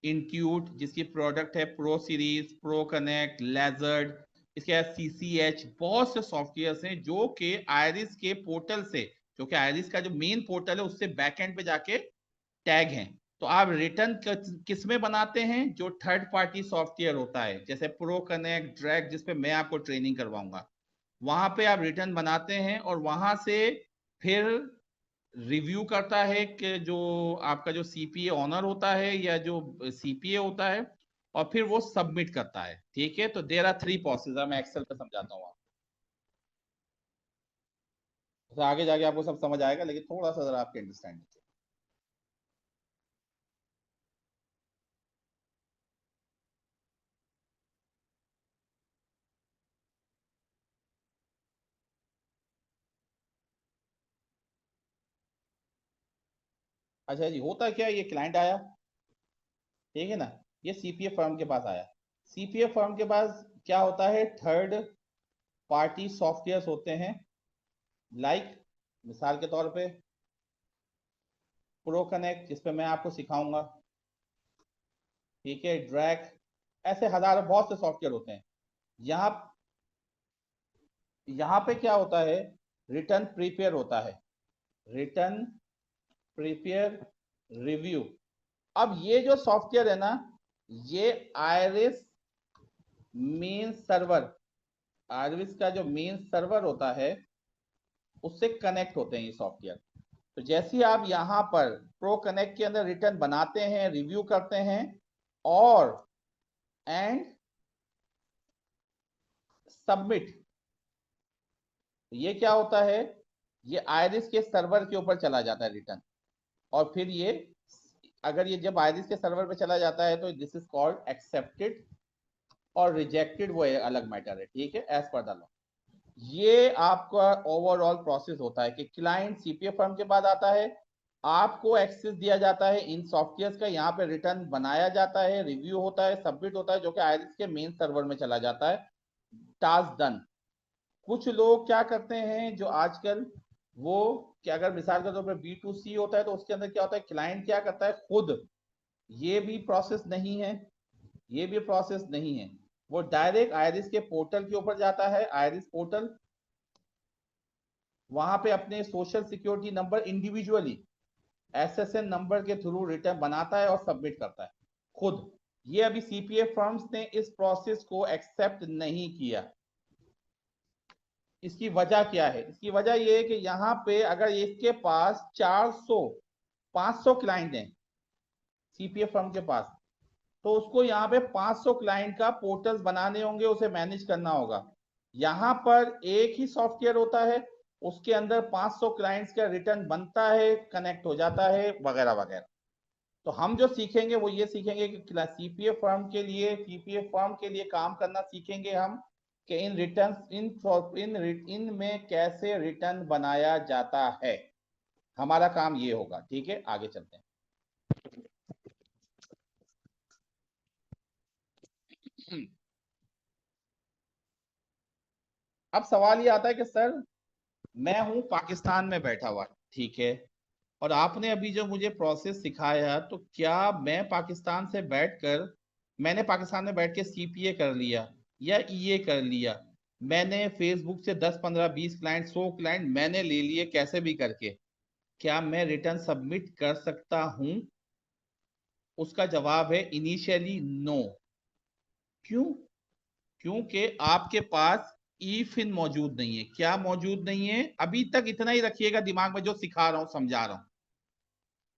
इंट्यूट जिसकी प्रोडक्ट है प्रो सीरीज, प्रो कनेक्ट, लेजर्ड, इसके बाद सीसीएच, बहुत से सॉफ्टवेयर हैं जो कि आयरिस के पोर्टल से, जो कि आयरिस का जो मेन पोर्टल है उससे बैकएंड पे जाके टैग हैं। तो आप रिटर्न किस में बनाते हैं? जो थर्ड पार्टी सॉफ्टवेयर होता है, जैसे प्रो कनेक्ट, ड्रैग, जिसपे मैं आपको ट्रेनिंग करवाऊंगा, वहां पे आप रिटर्न बनाते हैं और वहां से फिर रिव्यू करता है कि जो आपका जो सीपीए ऑनर होता है या जो सीपीए होता है, और फिर वो सबमिट करता है, ठीक है। तो देर आर 3 प्रोसेस, मैं एक्सेल पे समझाता हूँ आपको। तो आगे जाके आपको सब समझ आएगा, लेकिन थोड़ा सा जरा आपके अंडरस्टैंडिंग। अच्छा जी, होता क्या है, ये क्लाइंट आया, ठीक है ना, ये सीपीए फर्म के पास आया। सीपीए फर्म के पास क्या होता है? थर्ड पार्टी सॉफ्टवेयर होते हैं, लाइक मिसाल के तौर पे प्रो कनेक्ट, जिसपे मैं आपको सिखाऊंगा, ठीक है, ड्रैग, ऐसे हजारों बहुत से सॉफ्टवेयर होते हैं। यहाँ यहाँ पे क्या होता है? रिटर्न प्रीपेयर होता है, रिटर्न प्रीपेयर, रिव्यू। अब ये जो सॉफ्टवेयर है ना, ये आयरिस मेन सर्वर, आयरिस का जो मेन सर्वर होता है उससे कनेक्ट होते हैं ये सॉफ्टवेयर। तो जैसे ही आप यहाँ पर प्रो कनेक्ट के अंदर रिटर्न बनाते हैं, रिव्यू करते हैं और एंड सबमिट, ये क्या होता है? ये आयरिस के सर्वर के ऊपर चला जाता है रिटर्न। और फिर ये, अगर ये जब आयरिस के सर्वर पे चला जाता है तो दिस इज कॉल्ड एक्सेप्टेड और रिजेक्टेड वो अलग मैटर है, ठीक है, एज पर द लॉ। ये आपका ओवरऑल प्रोसेस होता है कि क्लाइंट सीपीए फर्म के बाद आता है, आपको एक्सेस दिया जाता है इन सॉफ्टवेयर का, यहाँ पे रिटर्न बनाया जाता है, रिव्यू होता है, सबमिट होता है, जो कि आईरिस के मेन सर्वर में चला जाता है, टास्क डन। कुछ लोग क्या करते हैं जो आजकल, वो क्या, अगर मिसाल के तौर पर B2C होता है तो उसके अंदर क्या होता है, क्लाइंट क्या करता है खुद, ये भी प्रोसेस नहीं है, ये भी प्रोसेस नहीं है, वो डायरेक्ट आईरिस के पोर्टल के ऊपर जाता है, आईरिस पोर्टल, वहां पे अपने social security number individually SSN number के थ्रू रिटर्न बनाता है और सबमिट करता है खुद। ये अभी सीपीए फर्म्स ने इस प्रोसेस को एक्सेप्ट नहीं किया। इसकी वजह क्या है? इसकी वजह ये है कि यहाँ पे अगर इसके पास 400 500 क्लाइंट हैं सीपीए फर्म के पास, तो उसको यहाँ पे 500 क्लाइंट का पोर्टल्स बनाने होंगे, उसे मैनेज करना होगा। यहाँ पर एक ही सॉफ्टवेयर होता है, उसके अंदर 500 क्लाइंट्स का रिटर्न बनता है, कनेक्ट हो जाता है, वगैरह वगैरह। तो हम जो सीखेंगे वो ये सीखेंगे कि सीपीए फर्म के लिए काम करना सीखेंगे हम, कि इन रिटर्न इन में कैसे रिटर्न बनाया जाता है। हमारा काम ये होगा, ठीक है, आगे चलते हैं। अब सवाल ये आता है कि सर, मैं हूं पाकिस्तान में बैठा हुआ, ठीक है, और आपने अभी जो मुझे प्रोसेस सिखाया, तो क्या मैं पाकिस्तान से बैठकर, मैंने पाकिस्तान में बैठ के सीपीए कर लिया या ईए कर लिया, मैंने फेसबुक से 10 15 20 क्लाइंट 100 क्लाइंट मैंने ले लिए कैसे भी करके, क्या मैं रिटर्न सबमिट कर सकता हूं? उसका जवाब है इनिशियली नो। क्यों? क्योंकि आपके पास ई फिन मौजूद नहीं है। क्या मौजूद नहीं है? अभी तक इतना ही रखिएगा दिमाग में, जो सिखा रहा हूं समझा रहा हूं,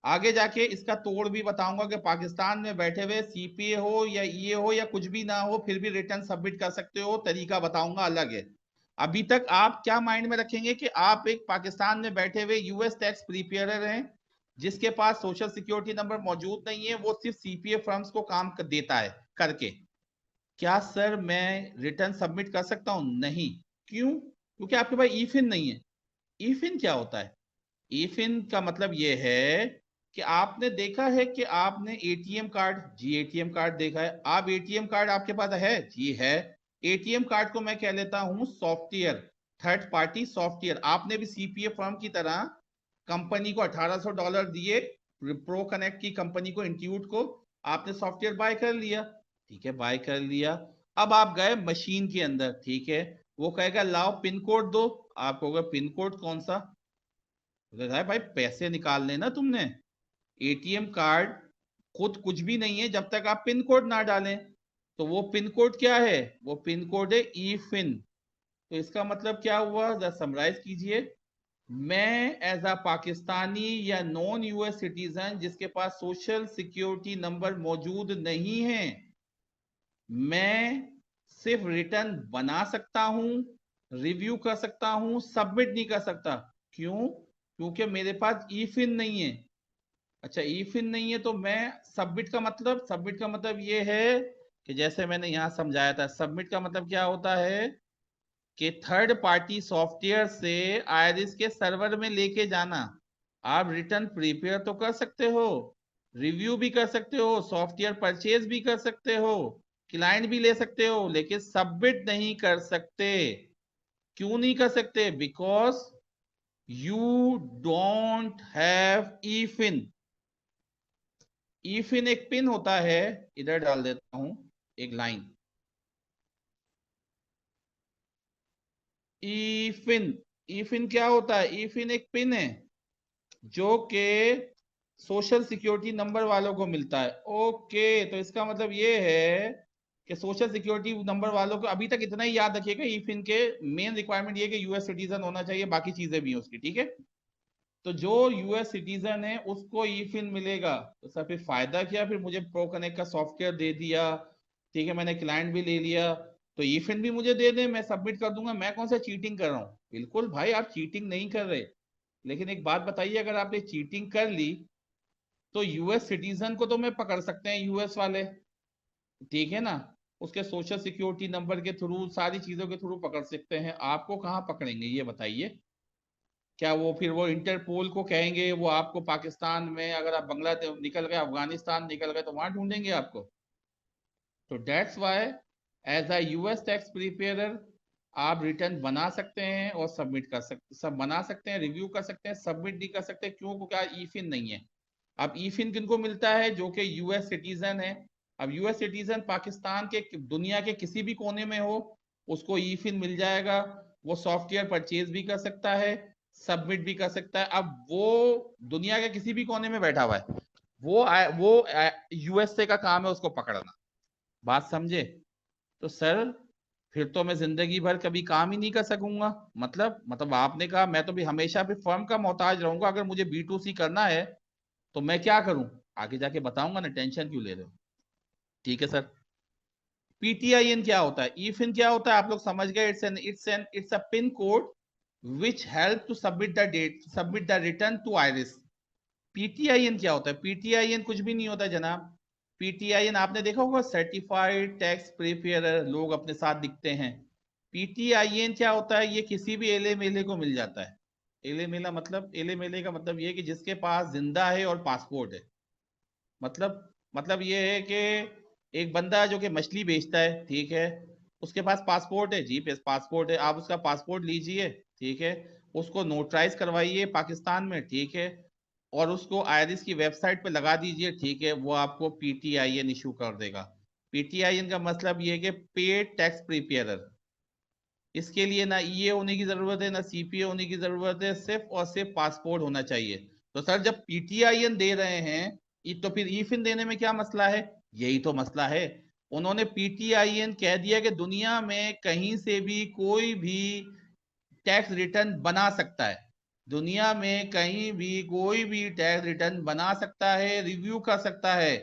आगे जाके इसका तोड़ भी बताऊंगा कि पाकिस्तान में बैठे हुए सीपीए हो या ईए हो या कुछ भी ना हो, फिर भी रिटर्न सबमिट कर सकते हो, तरीका बताऊंगा, अलग है। अभी तक आप क्या माइंड में रखेंगे कि आप एक पाकिस्तान में बैठे हुए यूएस टैक्स प्रिपेयरर हैं, जिसके पास सोशल सिक्योरिटी नंबर मौजूद नहीं है, वो सिर्फ सीपीए फर्म्स को काम देता है करके। क्या सर मैं रिटर्न सबमिट कर सकता हूं? नहीं। क्यों? क्योंकि आपके पास ईफिन नहीं है। ईफिन क्या होता है? ईफिन का मतलब ये है कि आपने देखा है कि आपने एटीएम कार्ड, जी एटीएम कार्ड देखा है आप, एटीएम कार्ड आपके पास है? जी है। एटीएम कार्ड को मैं कह लेता हूं सॉफ्टवेयर, थर्ड पार्टी सॉफ्टवेयर। आपने भी सीपीए फर्म की तरह कंपनी को $1800 दिए, प्रो कनेक्ट की कंपनी को, इंस्टीट्यूट को, आपने सॉफ्टवेयर बाय कर लिया, ठीक है, बाय कर लिया। अब आप गए मशीन के अंदर, ठीक है, वो कहेगा लाओ पिन कोड दो, आप कहोगे पिन कोड कौन सा? भाई पैसे निकालने ना तुमने, एटीएम कार्ड खुद कुछ भी नहीं है जब तक आप पिन कोड ना डालें। तो वो पिन कोड क्या है? वो पिन कोड है ई फिन। तो इसका मतलब क्या हुआ, जरा समराइज कीजिए। मैं एज अ पाकिस्तानी या नॉन यूएस सिटीजन जिसके पास सोशल सिक्योरिटी नंबर मौजूद नहीं है, मैं सिर्फ रिटर्न बना सकता हूं, रिव्यू कर सकता हूं, सबमिट नहीं कर सकता। क्यों? क्योंकि मेरे पास ई फिन नहीं है। अच्छा, ई फिन नहीं है तो मैं, सबमिट का मतलब ये है कि जैसे मैंने यहां समझाया था, सबमिट का मतलब क्या होता है कि थर्ड पार्टी सॉफ्टवेयर से आयरिस के सर्वर में लेके जाना। आप रिटर्न प्रिपेयर तो कर सकते हो, रिव्यू भी कर सकते हो, सॉफ्टवेयर परचेज भी कर सकते हो, क्लाइंट भी ले सकते हो, लेकिन सबमिट नहीं कर सकते। क्यों नहीं कर सकते? Because you don't have EFIN. EFIN एक पिन होता है, इधर डाल देता हूं एक line. EFIN, EFIN क्या होता है? ई फिन एक पिन है जो के सोशल सिक्योरिटी नंबर वालों को मिलता है। ओके, तो इसका मतलब ये है कि सोशल सिक्योरिटी नंबर वालों को, अभी तक इतना ही याद रखिएगा, ई फिन के मेन रिक्वायरमेंट ये कि यूएस सिटीजन होना चाहिए, बाकी चीजें भी हैं उसकी, ठीक है। तो जो यूएस सिटीजन है उसको ई फिन मिलेगा। तो सर फिर फायदा क्या? फिर मुझे प्रो कनेक्ट का सॉफ्टवेयर दे दिया, ठीक है, मैंने क्लाइंट भी ले लिया, तो ई फिन भी मुझे दे दे, मैं सबमिट कर दूंगा, मैं कौन सा चीटिंग कर रहा हूँ? बिल्कुल भाई, आप चीटिंग नहीं कर रहे। लेकिन एक बात बताइए, अगर आपने चीटिंग कर ली तो यूएस सिटीजन को तो मैं पकड़ सकते हैं यूएस वाले, ठीक है ना, उसके सोशल सिक्योरिटी नंबर के थ्रू, सारी चीजों के थ्रू पकड़ सकते हैं। आपको कहाँ पकड़ेंगे ये बताइए? क्या वो फिर वो इंटरपोल को कहेंगे वो आपको पाकिस्तान में, अगर आप बांग्लादेश निकल गए, अफगानिस्तान निकल गए, तो वहां ढूंढेंगे आपको? तो that's why as a US tax preparer आप रिटर्न बना सकते हैं और सबमिट कर सकते, सब बना सकते हैं, रिव्यू कर सकते हैं, सबमिट नहीं कर सकते। क्यों? क्योंकि ईफिन नहीं है। अब ईफिन किनको मिलता है? जो कि यूएस सिटीजन है। अब यूएस सिटीजन पाकिस्तान के, दुनिया के किसी भी कोने में हो, उसको ईफिन मिल जाएगा। वो सॉफ्टवेयर परचेज भी कर सकता है, सबमिट भी कर सकता है। अब वो दुनिया के किसी भी कोने में बैठा हुआ है, वो यूएसए का काम है उसको पकड़ना। बात समझे? तो सर फिर तो मैं जिंदगी भर कभी काम ही नहीं कर सकूंगा। मतलब आपने कहा मैं तो भी हमेशा भी फर्म का मोहताज रहूंगा। अगर मुझे B2C करना है तो मैं क्या करूं? आगे जाके बताऊंगा ना, टेंशन क्यों ले रहे हो? ठीक है सर। PTIN क्या होता है, ईफिन क्या होता है, आप लोग समझ गए। It's a PIN code which help to submit the return to IRIS. PTIN क्या होता है? PTIN कुछ भी नहीं होता जनाब। PTIN आपने देखा होगा, सर्टिफाइड टैक्स प्रिपेयरर, लोग अपने साथ दिखते हैं। PTIN क्या होता है? ये किसी भी एले मेले को मिल जाता है। एले मेले का मतलब ये है कि जिसके पास जिंदा है और पासपोर्ट है। मतलब ये है कि एक बंदा जो कि मछली बेचता है, ठीक है, उसके पास पासपोर्ट है जी, पासपोर्ट है, आप उसका पासपोर्ट लीजिए, ठीक है, उसको नोटराइज करवाइए पाकिस्तान में, ठीक है, और उसको आयरिस की वेबसाइट पे लगा दीजिए, ठीक है, वो आपको PTIN इशू कर देगा। PTIN का मतलब ये है कि पेड टैक्स प्रिपेयरर। इसके लिए ना EA होने की जरूरत है, ना CPA होने की जरूरत है, सिर्फ और सिर्फ पासपोर्ट होना चाहिए। तो सर जब PTIN दे रहे हैं, तो फिर ईफिन देने में क्या मसला है? यही तो मसला है। उन्होंने PTIN कह दिया कि दुनिया में कहीं से भी कोई भी टैक्स रिटर्न बना सकता है। दुनिया में कहीं भी कोई भी टैक्स रिटर्न बना सकता है, रिव्यू कर सकता है,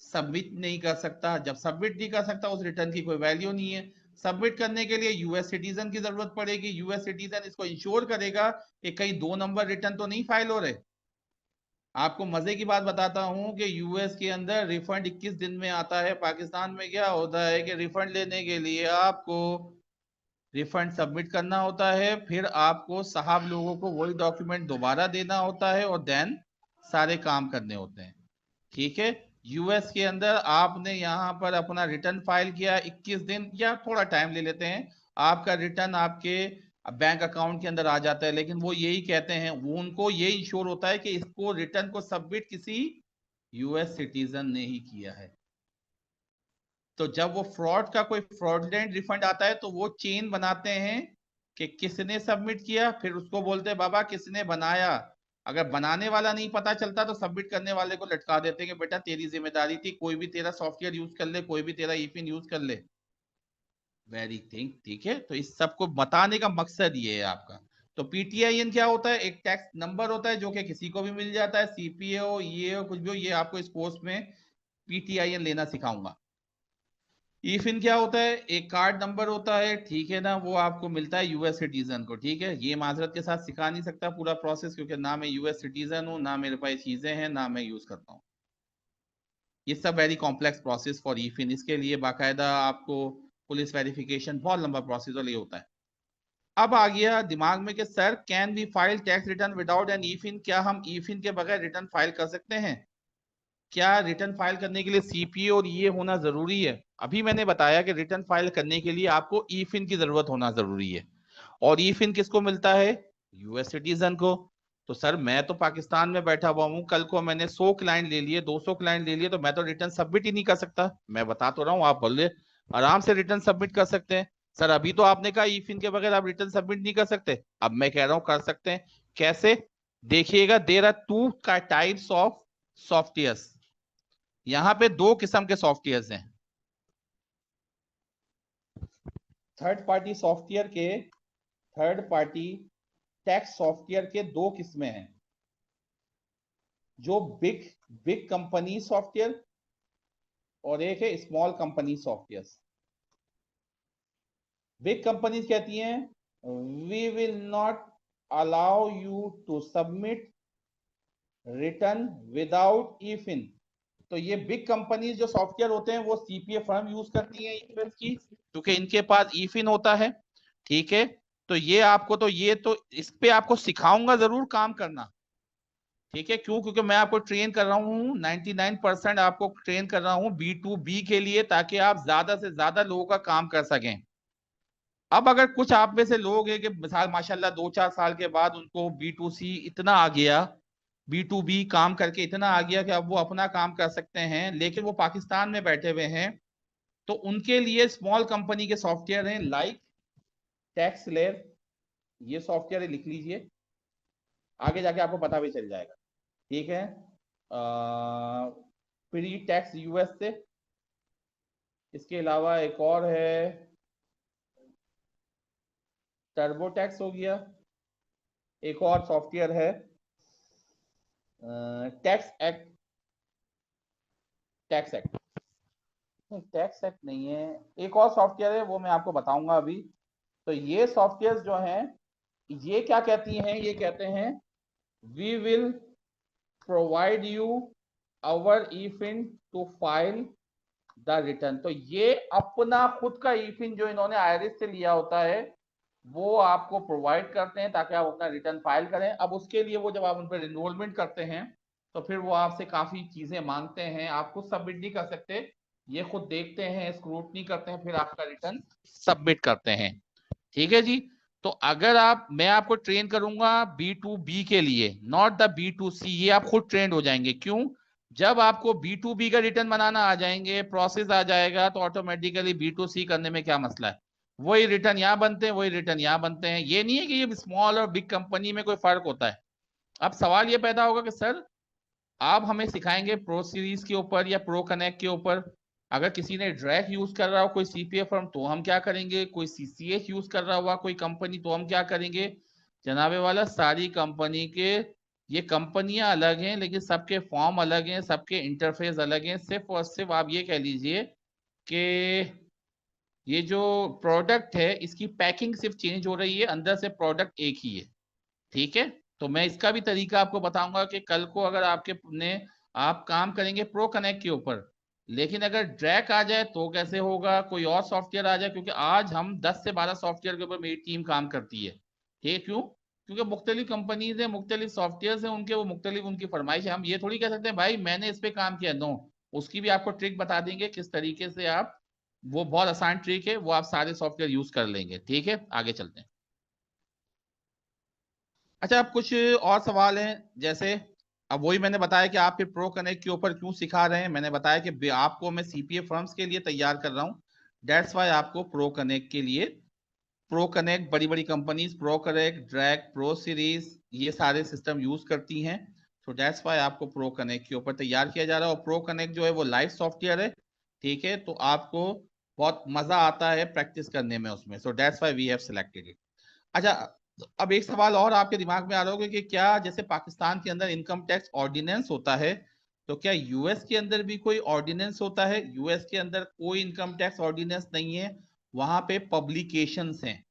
सबमिट नहीं कर सकता। जब सबमिट नहीं कर सकता, उस रिटर्न की कोई वैल्यू नहीं है। सबमिट करने के लिए यूएस सिटीजन की जरूरत पड़ेगी। यूएस सिटीजन इसको इंश्योर करेगा कि कहीं 2 नंबर रिटर्न तो नहीं फाइल हो रहे। आपको मजे की बात बताता हूं कि यूएस के अंदर रिफंड 21 दिन में आता है। पाकिस्तान में क्या होता है कि रिफंड लेने के लिए आपको रिफंड सबमिट करना होता है, फिर आपको साहब लोगों को वही डॉक्यूमेंट दोबारा देना होता है, और देन सारे काम करने होते हैं। ठीक है। यूएस के अंदर आपने यहाँ पर अपना रिटर्न फाइल किया, 21 दिन या थोड़ा टाइम ले लेते हैं, आपका रिटर्न आपके बैंक अकाउंट के अंदर आ जाता है। लेकिन वो यही कहते हैं, वो उनको यही इंश्योर होता है कि इसको रिटर्न को सबमिट किसी यूएस सिटीजन ने ही किया है। तो जब वो फ्रॉड का कोई फ्रॉडलेंट रिफंड आता है, तो वो चेन बनाते हैं कि किसने सबमिट किया, फिर उसको बोलते हैं बाबा किसने बनाया। अगर बनाने वाला नहीं पता चलता तो सबमिट करने वाले को लटका देते हैं कि बेटा तेरी जिम्मेदारी थी, कोई भी तेरा सॉफ्टवेयर यूज कर ले, कोई भी तेरा ईफिन यूज कर ले। वेरी थिंक, ठीक है। तो इस सबको बताने का मकसद ये है आपका। तो PTIN क्या होता है? एक टैक्स नंबर होता है जो कि किसी को भी मिल जाता है, CPA हो, ये हो, कुछ भी हो। ये आपको इस कोर्स में PTIN लेना सिखाऊंगा। ईफिन क्या होता है? एक कार्ड नंबर होता है, ठीक है ना, वो आपको मिलता है यूएस सिटीजन को, ठीक है। ये माजरत के साथ सिखा नहीं सकता पूरा प्रोसेस, क्योंकि ना मैं यूएस सिटीजन हूँ, ना मेरे पास चीजें हैं, ना मैं यूज करता हूँ। ये सब वेरी कॉम्प्लेक्स प्रोसेस फॉर ईफिन। इसके लिए बाकायदा आपको पुलिस वेरिफिकेशन, बहुत लंबा प्रोसेस ये होता है। अब आ गया दिमाग में कि sir can we file tax return without an EFIN? क्या हम ईफिन के बगैर रिटर्न फाइल कर सकते हैं? क्या रिटर्न फाइल करने के लिए CPA और ये होना जरूरी है? अभी मैंने बताया कि रिटर्न फाइल करने के लिए आपको ईफिन की जरूरत होना जरूरी है। और ईफिन किसको मिलता है? यूएस सिटीजन को। तो सर मैं तो पाकिस्तान में बैठा हुआ हूँ, कल को मैंने 100 क्लाइंट ले लिए, 200 क्लाइंट ले लिए, तो मैं तो रिटर्न सबमिट ही नहीं कर सकता। मैं बता तो रहा हूँ, आप बोल रहे आराम से रिटर्न सबमिट कर सकते हैं। सर अभी तो आपने कहा ईफिन के बगैर आप रिटर्न सबमिट नहीं कर सकते, अब मैं कह रहा हूँ कर सकते हैं। कैसे? देखिएगा, there are two types of software. यहाँ पे दो किस्म के सॉफ्टवेयर्स हैं। थर्ड पार्टी सॉफ्टवेयर के, थर्ड पार्टी टैक्स सॉफ्टवेयर के दो किस्में हैं। जो बिग बिग कंपनी सॉफ्टवेयर, और एक है small company software. Big companies कहती हैं we will not allow you to submit return without EFIN. तो ये बिग कंपनीज जो सॉफ्टवेयर होते हैं वो सीपीए फर्म यूज करती हैं यूएस की, क्योंकि इनके पास ईफिन होता है। ठीक है, तो ये तो इस पे आपको सिखाऊंगा जरूर काम करना। ठीक है, क्यों? क्योंकि मैं आपको ट्रेन कर रहा हूँ 99% आपको ट्रेन कर रहा हूँ B2B के लिए, ताकि आप ज्यादा से ज्यादा लोगों का काम कर सकें। अब अगर कुछ आप में से लोग हैं कि मिसाल माशाल्लाह 2-4 साल के बाद उनको B2C इतना आ गया, B2B काम करके इतना आ गया कि अब वो अपना काम कर सकते हैं, लेकिन वो पाकिस्तान में बैठे हुए हैं, तो उनके लिए स्मॉल कंपनी के सॉफ्टवेयर हैं लाइक टैक्स लेयर। ये सॉफ्टवेयर लिख लीजिए, आगे जाके आपको पता भी चल जाएगा। ठीक है, प्री टैक्स यूएस से, इसके अलावा एक और है टर्बो टैक्स हो गया, एक और सॉफ्टवेयर है tax act. Tax act tax act नहीं है, एक और सॉफ्टवेयर है, वो मैं आपको बताऊंगा अभी। तो ये सॉफ्टवेयर जो हैं ये क्या कहती हैं, ये कहते हैं we will provide you our EFIN to file the return. तो ये अपना खुद का ई फिन जो इन्होंने आईआरएस से लिया होता है वो आपको प्रोवाइड करते हैं ताकि आप अपना रिटर्न फाइल करें। अब उसके लिए वो जब आप उन पर एनरोलमेंट करते हैं तो फिर वो आपसे काफी चीजें मांगते हैं, आप खुद सबमिट नहीं कर सकते, ये खुद देखते हैं, स्क्रूटनी करते हैं, फिर आपका रिटर्न सबमिट करते हैं। ठीक है जी। तो अगर आप, मैं आपको ट्रेन करूंगा B2B के लिए, नॉट द B2C, ये आप खुद ट्रेंड हो जाएंगे। क्यों? जब आपको B2B का रिटर्न बनाना आ जाएंगे, प्रोसेस आ जाएगा, तो ऑटोमेटिकली B2C करने में क्या मसला है, वही रिटर्न यहाँ बनते हैं, वही रिटर्न यहाँ बनते हैं। ये नहीं है कि ये स्मॉल और बिग कंपनी में कोई फर्क होता है। अब सवाल ये पैदा होगा कि सर आप हमें सिखाएंगे प्रो सीरीज के ऊपर या प्रो कनेक्ट के ऊपर, अगर किसी ने ड्रैक यूज कर रहा हो कोई सीपीए फर्म तो हम क्या करेंगे, कोई सीसीएच यूज कर रहा हुआ कोई कंपनी तो हम क्या करेंगे? जनाबे वाला, सारी कंपनी के, ये कंपनियां अलग हैं लेकिन सबके फॉर्म अलग हैं, सबके इंटरफेस अलग हैं। सिर्फ और सिर्फ आप ये कह लीजिए कि ये जो प्रोडक्ट है इसकी पैकिंग सिर्फ चेंज हो रही है, अंदर से प्रोडक्ट एक ही है। ठीक है, तो मैं इसका भी तरीका आपको बताऊंगा कि कल को अगर आपके ने आप काम करेंगे प्रो कनेक्ट के ऊपर, लेकिन अगर ड्रैक आ जाए तो कैसे होगा, कोई और सॉफ्टवेयर आ जाए, क्योंकि आज हम 10 से 12 सॉफ्टवेयर के ऊपर मेरी टीम काम करती है। ठीक है, क्यों? क्योंकि मुख्तलिफ कंपनीज है, मुख्तलिफ सॉफ्टवेयर है उनके, वो मुख्तलिफ उनकी फरमाइश है। हम ये थोड़ी कह सकते हैं भाई मैंने इस पे काम किया, नो, उसकी भी आपको ट्रिक बता देंगे किस तरीके से आप, वो बहुत आसान ट्रिक है, वो आप सारे सॉफ्टवेयर यूज कर लेंगे। ठीक है, आगे चलते हैं। अच्छा, अब कुछ और सवाल हैं, जैसे अब वही मैंने बताया कि आप फिर प्रो कनेक्ट के ऊपर क्यों सिखा रहे हैं, मैंने बताया कि आपको मैं सीपीए फर्म्स के लिए तैयार कर रहा हूँ, डेट्स वाई आपको प्रो कनेक्ट के लिए, प्रो कनेक्ट बड़ी बड़ी companies pro connect, drag, pro series, ये सारे सिस्टम यूज करती हैं। तो डेट्स वाई आपको प्रो कनेक्ट के ऊपर तैयार किया जा रहा है, और प्रो कनेक्ट जो है वो लाइव सॉफ्टवेयर है। ठीक है, तो आपको बहुत मजा आता है प्रैक्टिस करने में उसमें, so that's why we have selected it. अच्छा, अब एक सवाल और आपके दिमाग में आ रहा होगा कि क्या जैसे पाकिस्तान के अंदर इनकम टैक्स ऑर्डिनेंस होता है, तो क्या यूएस के अंदर भी कोई ऑर्डिनेंस होता है? यूएस के अंदर कोई इनकम टैक्स ऑर्डिनेंस नहीं है, वहां पे पब्लिकेशंस हैं।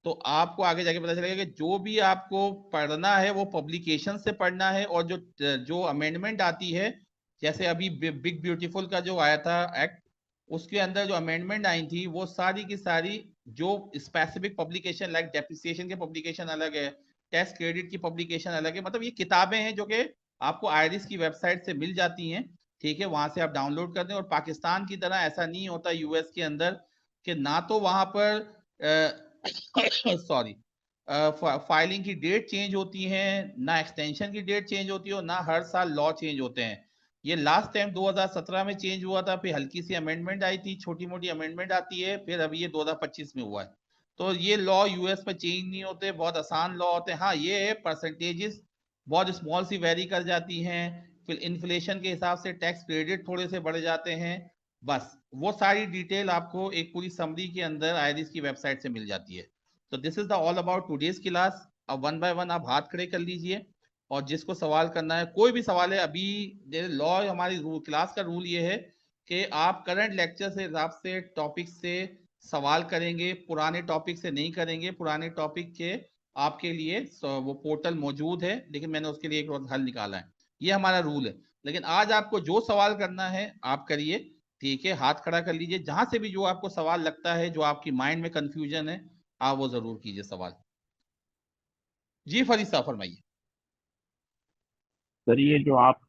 तो आपको आगे जाके पता चलेगा कि जो भी आपको पढ़ना है वो पब्लिकेशन से पढ़ना है, और जो जो अमेंडमेंट आती है, जैसे अभी बिग ब्यूटीफुल का जो आया था एक्ट, उसके अंदर जो अमेंडमेंट आई थी वो सारी की सारी जो स्पेसिफिक पब्लिकेशन लाइक डेप्रिसिएशन के पब्लिकेशन अलग है, टैक्स क्रेडिट की पब्लिकेशन अलग है, मतलब ये किताबें हैं जो कि आपको आयरिस की वेबसाइट से मिल जाती हैं। ठीक है, वहां से आप डाउनलोड कर दें। और पाकिस्तान की तरह ऐसा नहीं होता यूएस के अंदर कि ना तो वहां पर सॉरी फाइलिंग की डेट चेंज होती है, ना एक्सटेंशन की डेट चेंज होती है, और ना हर साल लॉ चेंज होते हैं। ये लास्ट टाइम 2017 में चेंज हुआ था, फिर हल्की सी अमेंडमेंट आई थी, छोटी मोटी अमेंडमेंट आती है, फिर अभी ये 2025 में हुआ है। तो ये लॉ यूएस में चेंज नहीं होते, बहुत आसान लॉ होते हैं। हाँ ये है परसेंटेजेस बहुत स्मॉल सी वेरी कर जाती हैं, फिर इन्फ्लेशन के हिसाब से टैक्स क्रेडिट थोड़े से बढ़ जाते हैं, बस वो सारी डिटेल आपको एक पूरी समरी के अंदर आयरिस की वेबसाइट से मिल जाती है। तो this is the all about today's class. अब वन बाय वन आप हाथ खड़े कर लीजिए, और जिसको सवाल करना है, कोई भी सवाल है अभी, लॉ हमारी क्लास का रूल ये है कि आप करंट लेक्चर से हिसाब से टॉपिक से सवाल करेंगे, पुराने टॉपिक से नहीं करेंगे। पुराने टॉपिक के आपके लिए वो पोर्टल मौजूद है, लेकिन मैंने उसके लिए एक हल निकाला है। ये हमारा रूल है। लेकिन आज आपको जो सवाल करना है आप करिए, ठीक है, हाथ खड़ा कर लीजिए, जहां से भी जो आपको सवाल लगता है, जो आपकी माइंड में कंफ्यूजन है, आप वो जरूर कीजिए सवाल। जी फरीद साहब फरमाइए। सर ये जो आप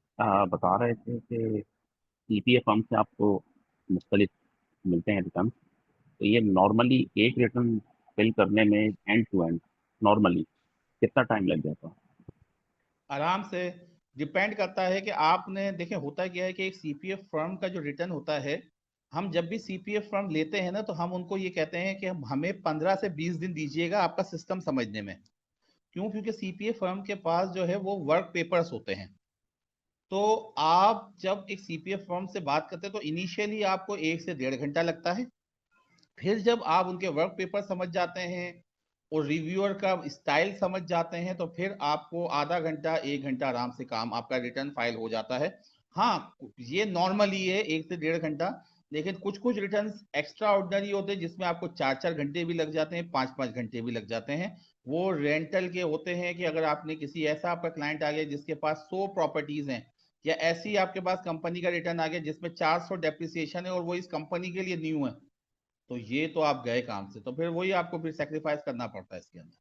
बता रहे थे कि ईपीएफ फर्म से आपको मुख्तलिफ मिलते हैं रिटर्न, तो ये नॉर्मली एक रिटर्न फिल करने में एंड टू एंड नॉर्मली कितना टाइम लग जाता है? आराम से, डिपेंड करता है कि आपने देखें, होता क्या है कि एक सीपीएफ फर्म का जो रिटर्न होता है, हम जब भी सीपीएफ फर्म लेते हैं ना, तो हम उनको ये कहते हैं कि हमें 15 से 20 दिन दीजिएगा आपका सिस्टम समझने में। क्यों? क्योंकि सीपीएफ फर्म के पास जो है वो वर्क पेपर्स होते हैं। तो आप जब एक सीपीएफ फर्म से बात करते हैं तो इनिशियली आपको 1 से 1.5 घंटा लगता है। फिर जब आप उनके वर्क पेपर समझ जाते हैं और रिव्यूअर का स्टाइल समझ जाते हैं, तो फिर आपको आधा घंटा 1 घंटा आराम से काम आपका रिटर्न फाइल हो जाता है। हाँ, ये नॉर्मली है 1 से 1.5 घंटा। लेकिन कुछ कुछ रिटर्न एक्स्ट्रा ऑर्डिनरी होते हैं जिसमें आपको 4 4 घंटे भी लग जाते हैं, 5 5 घंटे भी लग जाते हैं। वो रेंटल के होते हैं कि अगर आपने किसी ऐसा आपका क्लाइंट आ गया जिसके पास 100 प्रॉपर्टीज हैं, या ऐसी आपके पास कंपनी का रिटर्न आ गया जिसमें 400 डेप्रिसिएशन है और वो इस कंपनी के लिए न्यू है, तो ये तो आप गए काम से, तो फिर वही आपको फिर सेक्रीफाइस करना पड़ता है इसके अंदर।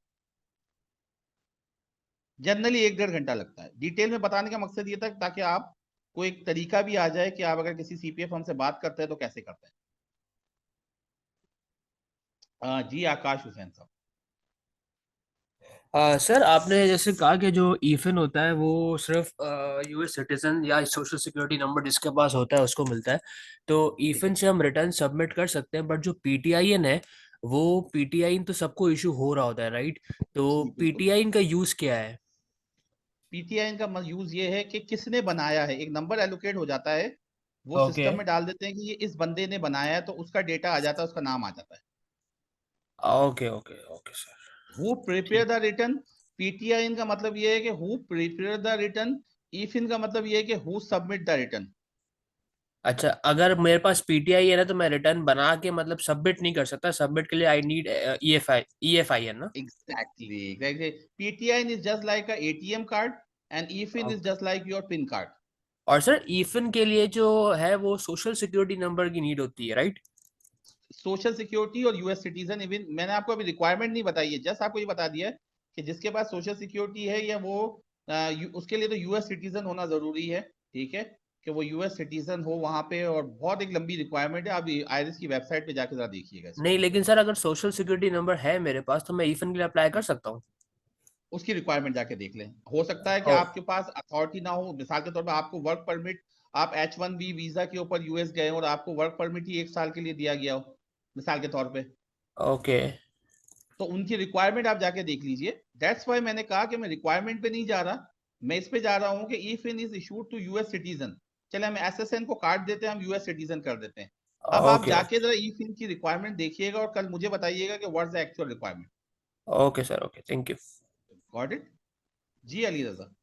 जनरली 1 1.5 घंटा लगता है। डिटेल में बताने का मकसद ये था ताकि आप को एक तरीका भी आ जाए कि आप अगर किसी सीपीएफ फर्म से बात करते हैं तो कैसे करते हैं। जी आकाश हुसैन साहब। सर आपने जैसे कहा कि जो ईफिन होता है वो सिर्फ यूएस सिटीजन या सोशल सिक्योरिटी नंबर जिसके पास होता है उसको मिलता है। तो ठीक ईफिन है। से हम रिटर्न सबमिट कर सकते हैं, बट जो पीटीआईएन है वो पीटीआईएन तो सबको इशू हो रहा होता है, राइट? तो जी बिल्कुल। पीटीआईएन का यूज क्या है? पीटीआई का यूज ये है कि किसने बनाया है, एक नंबर एलोकेट हो जाता है, वो ओके, सिस्टम में डाल देते हैं कि ये इस बंदे ने बनाया है, तो उसका डेटा आ जाता है, उसका नाम आ जाता है। Okay, okay, okay sir. Who prepare ठीक। द रिटर्न, पीटीआई का मतलब ये है कि who prepare the return. If in का मतलब ये है कि हु सबमिट द रिटर्न। अच्छा, अगर मेरे पास पीटीआई है ना तो मैं रिटर्न बना के मतलब सबमिट नहीं कर सकता, सबमिट के लिए आई नीड ईएफआई है ना? Exactly. PTIN is just like a ATM card and eFIN is okay. just like your PIN card. और सर ईफिन के लिए जो है वो सोशल सिक्योरिटी नंबर की नीड होती है, राइट? सोशल सिक्योरिटी और यूएस सिटीजन, इवन मैंने आपको अभी रिक्वायरमेंट नहीं बताई है, जस्ट आपको ये बता दिया है कि जिसके पास सोशल सिक्योरिटी है या वो उसके लिए तो यूएस सिटीजन होना जरूरी है। ठीक है, कि वो यूएस सिटीजन हो वहां पे, और बहुत एक लंबी रिक्वायरमेंट है, आप आयरिस की वेबसाइट पे जाके जरा देखिएगा इसको। नहीं, लेकिन सर अगर सोशल सिक्योरिटी नंबर है मेरे पास तो मैं ईफिन के लिए अप्लाई कर सकता हूँ? उसकी रिक्वायरमेंट जाके देख लें। हो सकता है कि ओ, आपके पास अथॉरिटी ना हो, मिसाल के तौर पर आपको वर्क परमिट, आप H1B वीजा के ऊपर यूएस गए और आपको वर्क परमिट ही 1 साल के लिए दिया गया हो, मिसाल के तौर पे, ओके, तो उनकी रिक्वायरमेंट आप जाके देख लीजिए। दैट्स वाई मैंने कहा कि मैं रिक्वायरमेंट पे नहीं जा रहा, मैं इस पे जा रहा हूँ कि if in is issued to US citizen, चले हम एसएसएन को काट देते हैं, हम यूएस सिटीजन कर देते हैं। अब आप ओके, जाके जरा इफ इन की रिक्वायरमेंट देखिएगा और कल मुझे बताइएगा कि what's the actual requirement. Okay sir, okay, thank you. Got it. जी अली रजा।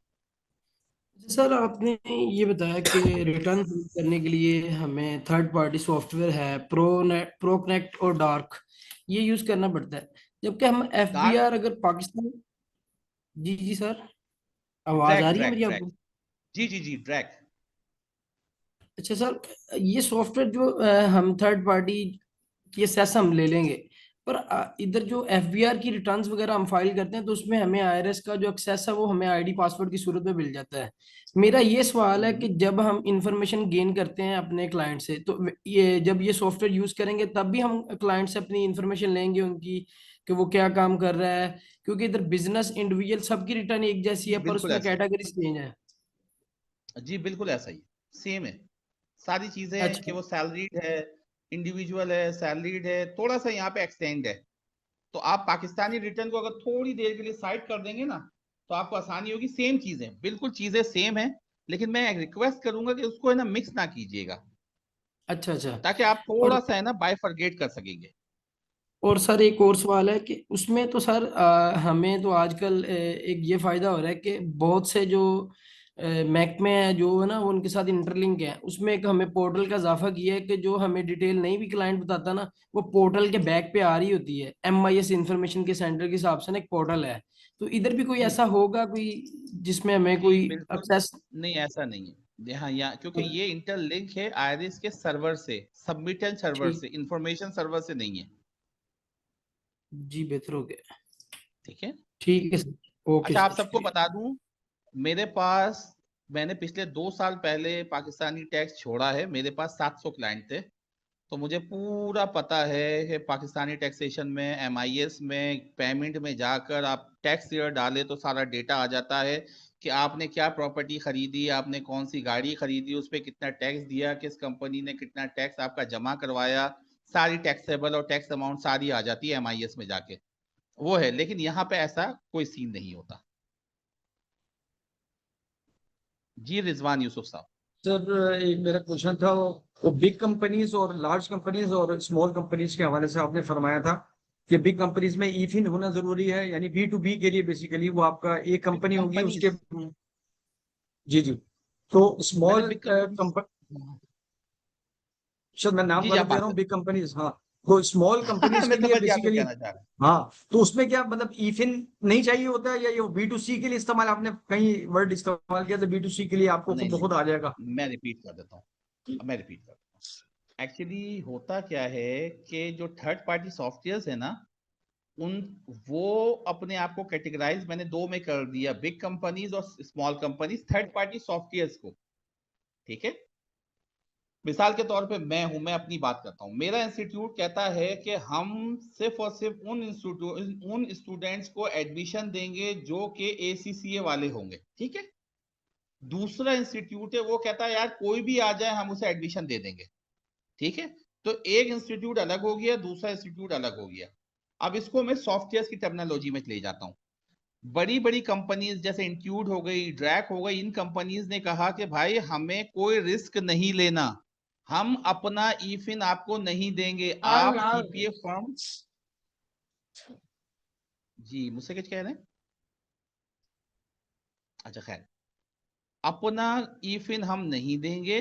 सर आपने ये बताया कि रिटर्न करने के लिए हमें थर्ड पार्टी सॉफ्टवेयर है प्रोकनेक्ट और डार्क, ये यूज करना पड़ता है। जबकि हम डार्क, एफबीआर अगर पाकिस्तान। जी जी सर, आवाज ड्रैग आ रही है ड्रैग मेरी ड्रैग। आपको? जी जी जी ड्रैग। अच्छा सर, ये सॉफ्टवेयर जो हम थर्ड पार्टी की सेस हम ले लेंगे, पर इधर जो एफबीआर की रिटर्न्स वगैरह हम फाइल करते हैं तो उसमें हमें आईआरएस का जो एक्सेस है वो हमें आईडी पासवर्ड की सूरत में मिल जाता है। मेरा ये सवाल है कि जब हम इंफॉर्मेशन गेन करते हैं अपने क्लाइंट से, तो ये जब ये सॉफ्टवेयर यूज करेंगे तब भी हम क्लाइंट से अपनी इंफॉर्मेशन लेंगे उनकी, कि वो क्या काम कर रहा है? क्योंकि इधर बिजनेस इंडिविजुअल सबकी रिटर्न एक जैसी जी है पर बिल्कुल उसमें ऐसा ही। कैटेगरी चेंज है। जी बिल्कुल ऐसा ही, सेम है। सारी चीजें कि अच्छा। वो सैलरीड है, इंडिविजुअल है, सैलरीड है, थोड़ा सा यहाँ पे एक्सटेंड है। तो आप पाकिस्तानी रिटर्न को अगर थोड़ी देर के लिए साइड कर देंगे ना, तो आपको आसानी होगी। सेम चीजें, बिल्कुल चीजें सेम है, लेकिन मैं एक रिक्वेस्ट करूंगा कि उसको है ना मिक्स ना कीजिएगा, अच्छा अच्छा। ताकि आप और थोड़ा सा है ना बाइफरगेट कर सकेंगे। सर एक और सवाल है कि उसमें तो सर हमें तो आजकल एक ये फायदा हो रहा है कि बहुत से जो महकमे हैं जो है ना वो उनके साथ इंटरलिंक है, उसमें एक हमें पोर्टल का इजाफा किया है कि जो हमें डिटेल नहीं भी क्लाइंट बताता ना, वो पोर्टल के बैक पे आ रही होती है। MIS इंफॉर्मेशन के सेंटर के हिसाब से ना एक पोर्टल है, तो इधर भी कोई ऐसा होगा कोई जिसमें हमें जी कोई बिल्कुल एक्सेस? नहीं, ऐसा नहीं है यहाँ क्योंकि ये इंटरलिंक है आयरिस के सर्वर से, सबमिटेड सर्वर ठीक, से, इंफॉर्मेशन सर्वर से नहीं है। जी बेहतर हो गया। ठीक है। ठीक है सर, ओके अच्छा आप सर, सबको शुक्रिया। बता दूं, मेरे पास, मैंने पिछले 2 साल पहले पाकिस्तानी टैक्स छोड़ा है, मेरे पास 700 क्लाइंट थे, तो मुझे पूरा पता है कि पाकिस्तानी टैक्सेशन में, एमआईएस में, पेमेंट में जाकर आप टैक्स ईयर डाले तो सारा डेटा आ जाता है कि आपने क्या प्रॉपर्टी खरीदी, आपने कौन सी गाड़ी खरीदी, उस पर कितना टैक्स दिया, किस कंपनी ने कितना टैक्स आपका जमा करवाया, सारी टैक्सेबल और टैक्स अमाउंट सारी आ जाती है एमआईएस में जाके, वो है। लेकिन यहाँ पे ऐसा कोई सीन नहीं होता। जी रिजवान यूसुफ साहब। सर एक मेरा क्वेश्चन था, वो बिग कंपनीज और लार्ज कंपनीज और स्मॉल कंपनीज के हवाले से आपने फरमाया था कि बिग कंपनीज में ईफिन होना जरूरी है, यानी बी टू बी के लिए बेसिकली वो आपका एक बिग कंपनी होगी उसके। कंपनीज, जी जी। तो मैंने small big companies, company, sir मैं नाम जी जी आप गलत दे बात रहा हूँ, बिग करें। कंपनीज, हाँ। तो स्मॉल कंपनीज मैं के लिए समझ गया आप जो बेसिकली, कहना चाह रहे हैं। हाँ, तो उसमें क्या मतलब ईफिन नहीं चाहिए होता है, या ये बी टू सी के लिए इस्तेमाल, आपने कहीं वर्ड इस्तेमाल किया था बी टू सी के लिए आपको नहीं खुद ब नहीं खुद आ जाएगा? मैं रिपीट कर देता हूँ, अब मैं रिपीट करता हूँ। एक्चुअली होता क्या है कि जो थर्ड पार्टी सॉफ्टवेयर है ना, उन, वो अपने आप को कैटेगराइज मैंने दो में कर दिया, बिग कंपनीज और small companies, third party software को। ठीक है। मिसाल के तौर पे मैं अपनी बात करता हूँ, मेरा इंस्टीट्यूट कहता है कि हम सिर्फ और सिर्फ उन स्टूडेंट्स को एडमिशन देंगे जो कि एसीसीए वाले होंगे। ठीक है। दूसरा इंस्टीट्यूट है वो कहता है यार कोई भी आ जाए हम उसे एडमिशन दे देंगे। ठीक है। तो एक इंस्टीट्यूट अलग हो गया, दूसरा इंस्टीट्यूट अलग हो गया। अब इसको मैं सॉफ्टवेयर की टर्मिनोलॉजी में ले जाता हूँ। बड़ी बड़ी कंपनीज जैसे इंट्यूड हो गई, ड्रैक हो गई, इन कंपनीज ने कहा कि भाई हमें कोई रिस्क नहीं लेना, हम अपना ईफिन आपको नहीं देंगे, आप सीपीए फर्म। जी मुझसे कुछ कह रहे हैं? अच्छा खैर, अपना ईफिन हम नहीं देंगे।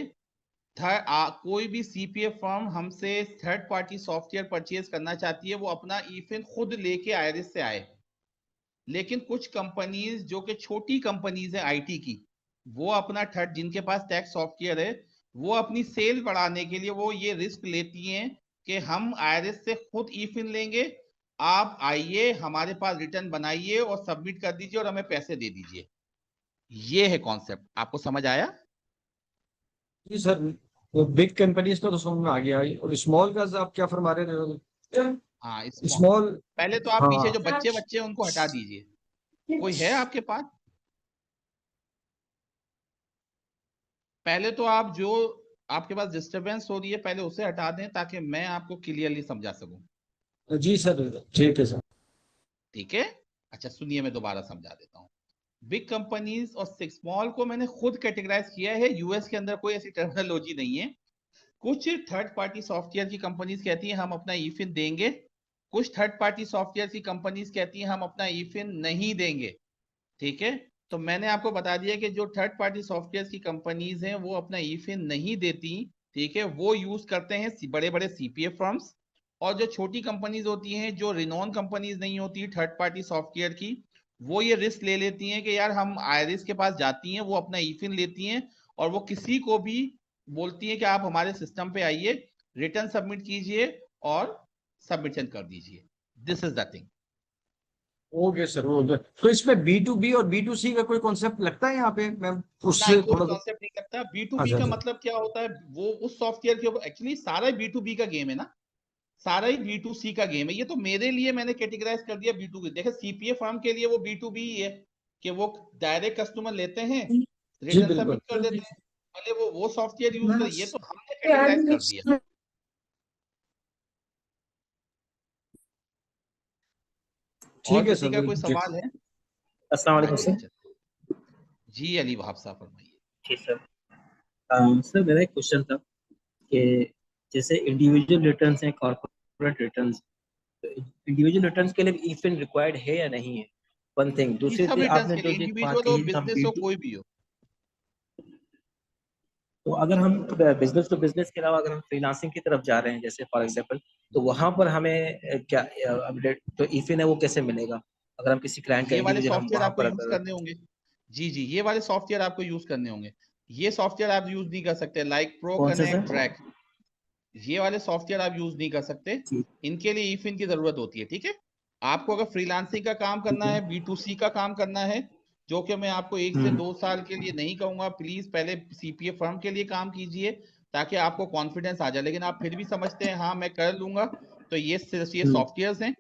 कोई भी सीपीए फर्म हमसे थर्ड पार्टी सॉफ्टवेयर परचेज करना चाहती है, वो अपना ईफिन खुद लेके आयरिस से आए। लेकिन कुछ कंपनीज जो कि छोटी कंपनीज है आईटी की, वो अपना थर्ड, जिनके पास टैक्स सॉफ्टवेयर है, वो अपनी सेल बढ़ाने के लिए वो ये रिस्क लेती हैं कि हम आईआरएस से खुद ईफिन लेंगे, आप आइए हमारे पास रिटर्न बनाइए और सबमिट कर दीजिए और हमें पैसे दे दीजिए। ये है कॉन्सेप्ट, आपको समझ आया? जी सर, वो बिग कंपनीज का तो समझ में आ गया, और स्मॉल का आप क्या फरमा रहे थे? हाँ स्मॉल, पहले तो आप पीछे हाँ। जो बच्चे बच्चे हैं उनको हटा दीजिए। कोई है आपके पास? पहले तो आप जो, आपके पास डिस्टरबेंस हो रही है पहले उसे हटा दें ताकि मैं आपको क्लियरली समझा सकूं। जी सर, ठीक है सर। ठीक है। अच्छा सुनिए मैं दोबारा समझा देता हूँ। बिग कंपनीज और स्मॉल को मैंने खुद कैटेगराइज किया है, यूएस के अंदर कोई ऐसी टर्मिनोलॉजी नहीं है। कुछ थर्ड पार्टी सॉफ्टवेयर की कंपनीज कहती हैं हम अपना ईफिन देंगे, कुछ थर्ड पार्टी सॉफ्टवेयर की कंपनीज कहती हैं हम अपना ईफिन नहीं देंगे। ठीक है। तो मैंने आपको बता दिया कि जो थर्ड पार्टी सॉफ्टवेयर की कंपनीज हैं वो अपना ईफिन नहीं देती। ठीक है। वो यूज करते हैं बड़े बड़े सीपीए फर्म्स, और जो छोटी कंपनीज होती हैं जो रिनोन कंपनीज नहीं होती थर्ड पार्टी सॉफ्टवेयर की, वो ये रिस्क ले लेती हैं कि यार हम आयरिस के पास जाती हैं, वो अपना ईफिन लेती हैं और वो किसी को भी बोलती हैं कि आप हमारे सिस्टम पे आइए, रिटर्न सबमिट कीजिए और सबमिशन कर दीजिए। This is the thing. Okay sir, okay. तो इसमें बी टू बी और बी टू सी का कोई कॉन्सेप्ट लगता है यहाँ पे? मैं नहीं उससे कोई थोड़ा सा, कॉन्सेप्ट नहीं लगता। बी टू बी अच्छा का अच्छा। मतलब क्या होता है, वो उस सॉफ्टवेयर के ऊपर, एक्चुअली सारा बी टू बी का गेम है ना, सारा ही बी टू सी का गेम है। ये तो मेरे लिए मैंने कैटेगराइज कर दिया बी टू बी। देखिए सीपीए फर्म के लिए वो बी टू बी ही है कि वो डायरेक्ट कस्टमर लेते हैं, जी रिटर्न बिल्कुल। सबमिट कर देते हैं, भले वो सॉफ्टवेयर यूज करे। ये तो हमने कैटेगराइज कर दिया। और ठीक है किसी सर, का कोई जी। सवाल है? अस्सलाम हाँ वालेकुम जी सर। अच्छा, जी अली वहाब साहब फरमाइए। जी सर। सर मेरा एक क्वेश्चन था कि जैसे इंडिविजुअल रिटर्न्स हैं, कॉर्पोरेट रिटर्न्स, इंडिविजुअल रिटर्न्स के लिए ईफिन रिक्वायर्ड है या नहीं है? One thing. जी दूसरी सब थी रिटर्न आपने के जो लिए, एक बात इंडिविजुअल हो, कही हम बिजनेस हो, B2, कोई भी हो। तो अगर हम बिजनेस टू बिजनेस के अलावा अगर हम फ्रीलांसिंग की तरफ जा रहे हैं जैसे फॉर एग्जांपल, तो वहां पर हमें क्या अपडेट जो ईफिन है वो कैसे मिलेगा? अगर हम किसी क्लाइंट का ये वाले इंडिविजुअल हम सॉफ्टवेयर वहां आपको पर यूज अगर करने होंगे। जी जी, ये वाले सॉफ्टवेयर आपको यूज करने होंगे। ये सॉफ्टवेयर आप यूज नहीं कर सकते, लाइक प्रो कौन से कनेक्ट सर? ट्रैक, ये वाले सॉफ्टवेयर आप यूज नहीं कर सकते। ठीक इनके लिए ईफिन की जरूरत होती है, ठीक है। आपको अगर फ्रीलांसिंग का काम करना है। है, B2C का काम करना है, जो कि मैं आपको 1 से 2 साल के लिए नहीं कहूंगा, प्लीज पहले CPA फर्म के लिए काम कीजिए ताकि आपको कॉन्फिडेंस आ जाए। लेकिन आप फिर भी समझते हैं हाँ मैं कर लूंगा, तो ये सॉफ्टवेयर हैं,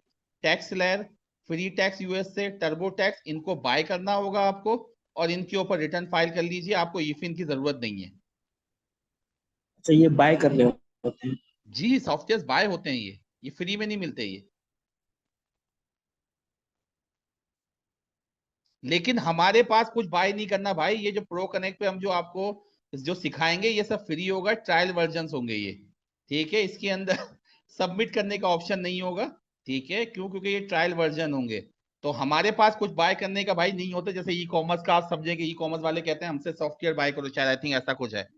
tax layer, free tax US से, टर्बो टैक्स, इनको बाय करना होगा आपको और इनके ऊपर रिटर्न फाइल कर लीजिए, आपको ईफिन की जरूरत नहीं है। अच्छा, ये बाय करने होते हैं? जी, सॉफ्टवेयर बाय होते हैं, ये फ्री में नहीं मिलते ये। लेकिन हमारे पास कुछ बाय नहीं करना भाई, ये जो प्रो कनेक्ट पे हम जो आपको जो सिखाएंगे ये सब फ्री होगा, ट्रायल वर्जन होंगे ये, ठीक है। इसके अंदर सबमिट करने का ऑप्शन नहीं होगा, ठीक है। क्यों? क्योंकि ये ट्रायल वर्जन होंगे, तो हमारे पास कुछ बाय करने का भाई नहीं होता। जैसे ई कॉमर्स का आप समझेंगे, ई कॉमर्स वाले कहते हैं हमसे सॉफ्टवेयर बाय करो, शायद आई थिंक ऐसा कुछ है,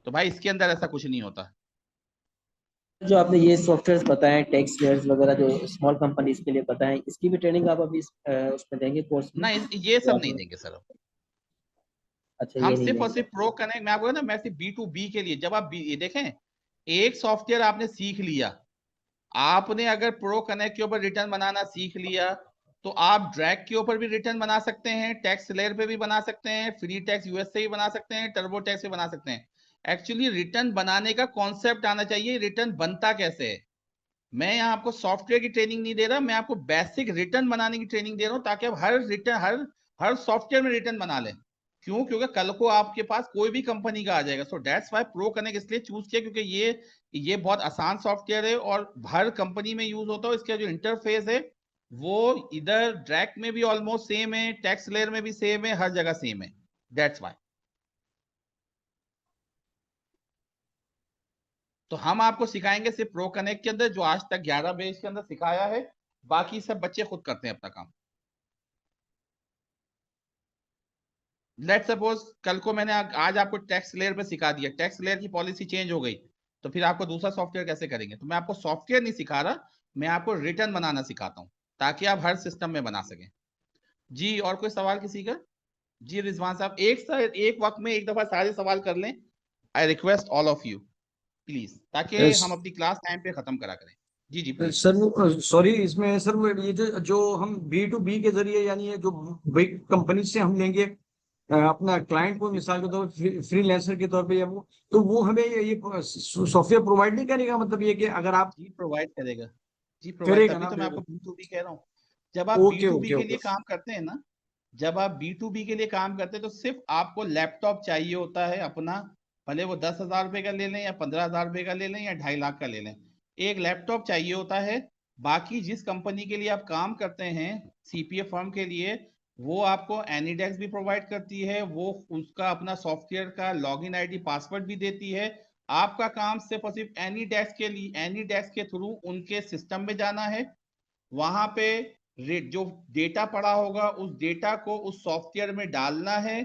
तो भाई इसके अंदर ऐसा कुछ नहीं होता। जो आपने ये सॉफ्टवेयर बताए टैक्स लेयर्स वगैरह जो स्मॉल कंपनीज के लिए बताएं, इसकी भी ट्रेनिंग आप अभी उसमें देंगे कोर्स में? ना ये जो सब नहीं आपने, देंगे सर। अच्छा हम ये नहीं सिर्फ और देंगे। सिर्फ प्रो कनेक्ट, मैं आपको ना, मैं सिर्फ B2B के लिए, जब आप ये देखें, एक सॉफ्टवेयर आपने सीख लिया, आपने अगर प्रो कनेक्ट के ऊपर रिटर्न बनाना सीख लिया, तो आप ड्रैग के ऊपर भी रिटर्न बना सकते हैं, टैक्स लेयर पे भी बना सकते हैं, फ्री टैक्स यूएस से भी बना सकते हैं, टर्बो टैक्स से बना सकते हैं। एक्चुअली रिटर्न बनाने का कॉन्सेप्ट आना चाहिए, रिटर्न बनता कैसे है। मैं यहाँ आपको सॉफ्टवेयर की ट्रेनिंग नहीं दे रहा, मैं आपको बेसिक रिटर्न बनाने की ट्रेनिंग दे रहा हूँ, ताकि आप हर सॉफ्टवेयर में रिटर्न बना लें। क्यों? क्योंकि कल को आपके पास कोई भी कंपनी का आ जाएगा। So that's why pro connect इसलिए चूज किया, क्योंकि ये बहुत आसान सॉफ्टवेयर है और हर कंपनी में यूज होता है। इसका जो इंटरफेस है वो इधर ड्रैक में भी ऑलमोस्ट सेम है, टैक्स लेयर में भी सेम है, हर जगह सेम है। दैट्स व्हाई तो हम आपको सिखाएंगे सिर्फ प्रो कनेक्ट के अंदर, जो आज तक 11 बेस के अंदर सिखाया है, बाकी सब बच्चे खुद करते हैं अपना काम। लेट सपोज कल को मैंने आज आपको टैक्स लेयर पे सिखा दिया, टैक्स लेयर की पॉलिसी चेंज हो गई, तो फिर आपको दूसरा सॉफ्टवेयर कैसे करेंगे? तो मैं आपको सॉफ्टवेयर नहीं सिखा रहा, मैं आपको रिटर्न बनाना सिखाता हूँ, ताकि आप हर सिस्टम में बना सकें। जी, और कोई सवाल किसी का? जी रिजवान साहब, एक वक्त में एक दफा सारे सवाल कर लें। I request all of you please, ताकि हम अपनी क्लास टाइम पे खत्म करा करें। जी जी प्लीज। सर सॉरी, इसमें सर वो ये जो हम B2B के जरिए, यानी ये जो बिग कंपनी से हम लेंगे अपना क्लाइंट को, मिसाल के तौर पर फ्रीलांसर के तौर पे, या वो, तो वो हमें ये सॉफ्टवेयर प्रोवाइड नहीं करेगा? मतलब ये कि अगर आप जी प्रोवाइड करेगा, जी प्रोवाइड, करेगा तभी ना तो मैं फिर? आपको B2B कह रहा हूँ। जब आप ओके B2B ओके के ओके। लिए काम करते हैं ना, जब आप B2B के लिए काम करते हैं, तो सिर्फ आपको लैपटॉप चाहिए होता है अपना, भले वो 10,000 रुपए का ले लें या 15,000 रुपए का ले लें या 2.5 लाख का ले लें, एक लैपटॉप चाहिए होता है। बाकी जिस कंपनी के लिए आप काम करते हैं, CPA फर्म के लिए, वो आपको एनीडेक्स भी प्रोवाइड करती है, वो उसका अपना सॉफ्टवेयर का लॉगिन आईडी पासवर्ड भी देती है। आपका काम सिर्फ और सिर्फ एनीडेक्स के थ्रू उनके सिस्टम में जाना है, वहां पे जो डेटा पड़ा होगा उस डेटा को उस सॉफ्टवेयर में डालना है,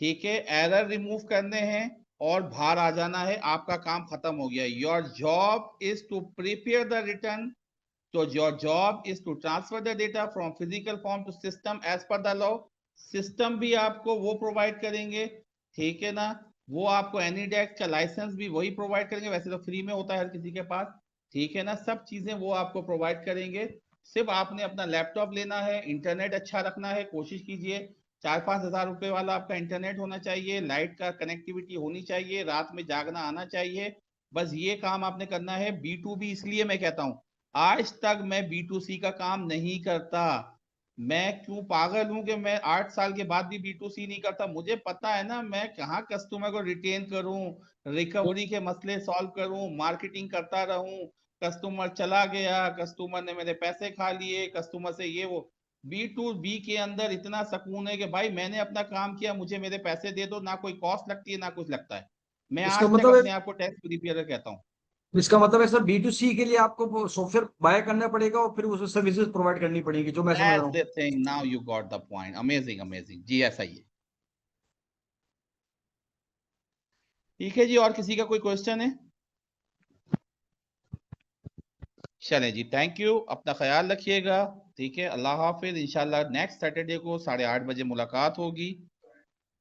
ठीक है, एरर रिमूव करने हैं और बाहर आ जाना है, आपका काम खत्म हो गया। Your job is to prepare the return, तो your job is to transfer the data from physical form to system as per the law. System भी आपको वो प्रोवाइड करेंगे, ठीक है ना। वो आपको एनीडेक्स का लाइसेंस भी वही प्रोवाइड करेंगे, वैसे तो फ्री में होता है हर किसी के पास, ठीक है ना। सब चीजें वो आपको प्रोवाइड करेंगे। सिर्फ आपने अपना लैपटॉप लेना है, इंटरनेट अच्छा रखना है, कोशिश कीजिए 4-5 हज़ार रुपए वाला आपका इंटरनेट होना चाहिए, लाइट का कनेक्टिविटी होनी चाहिए, रात में जागना आना चाहिए, बस ये काम आपने करना है। B2B इसलिए मैं कहता हूं, आज तक मैं B2C का काम नहीं करता। मैं क्यों पागल हूं कि मैं 8 साल के बाद भी B2C नहीं करता? मुझे पता है ना, मैं कहाँ कस्टमर को रिटेन करूं, रिकवरी के मसले सॉल्व करूं, मार्केटिंग करता रहूं, कस्टमर चला गया, कस्टमर ने मेरे पैसे खा लिए, कस्टमर से ये वो। B2B के अंदर इतना सुकून है कि भाई मैंने अपना काम किया, मुझे मेरे पैसे दे दो, ना कोई कॉस्ट लगती है ना कुछ लगता है। मैं इसका आज तक मतलब है अपने आप को टैक्स प्रिपेयर कहता हूँ। सर B2C के लिए आपको सॉफ्टवेयर बाय करना पड़ेगा और फिर उस सर्विसेज प्रोवाइड करनी पड़ेगी, जो मैं समझ रहा That's हूँ। the thing. Now you got the point. Amazing, amazing. जी ऐसा ही है। ठीक है जी, और किसी का कोई क्वेश्चन है? चलें जी, थैंक यू, अपना ख्याल रखिएगा। ठीक है, अल्लाह हाफिज। इंशाल्लाह नेक्स्ट सैटरडे को 8:30 बजे मुलाकात होगी।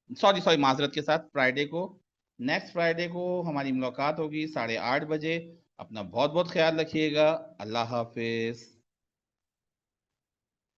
सॉरी माजरत के साथ, फ्राइडे को, नेक्स्ट फ्राइडे को हमारी मुलाकात होगी 8:30 बजे। अपना बहुत बहुत ख्याल रखिएगा। अल्लाह हाफिज।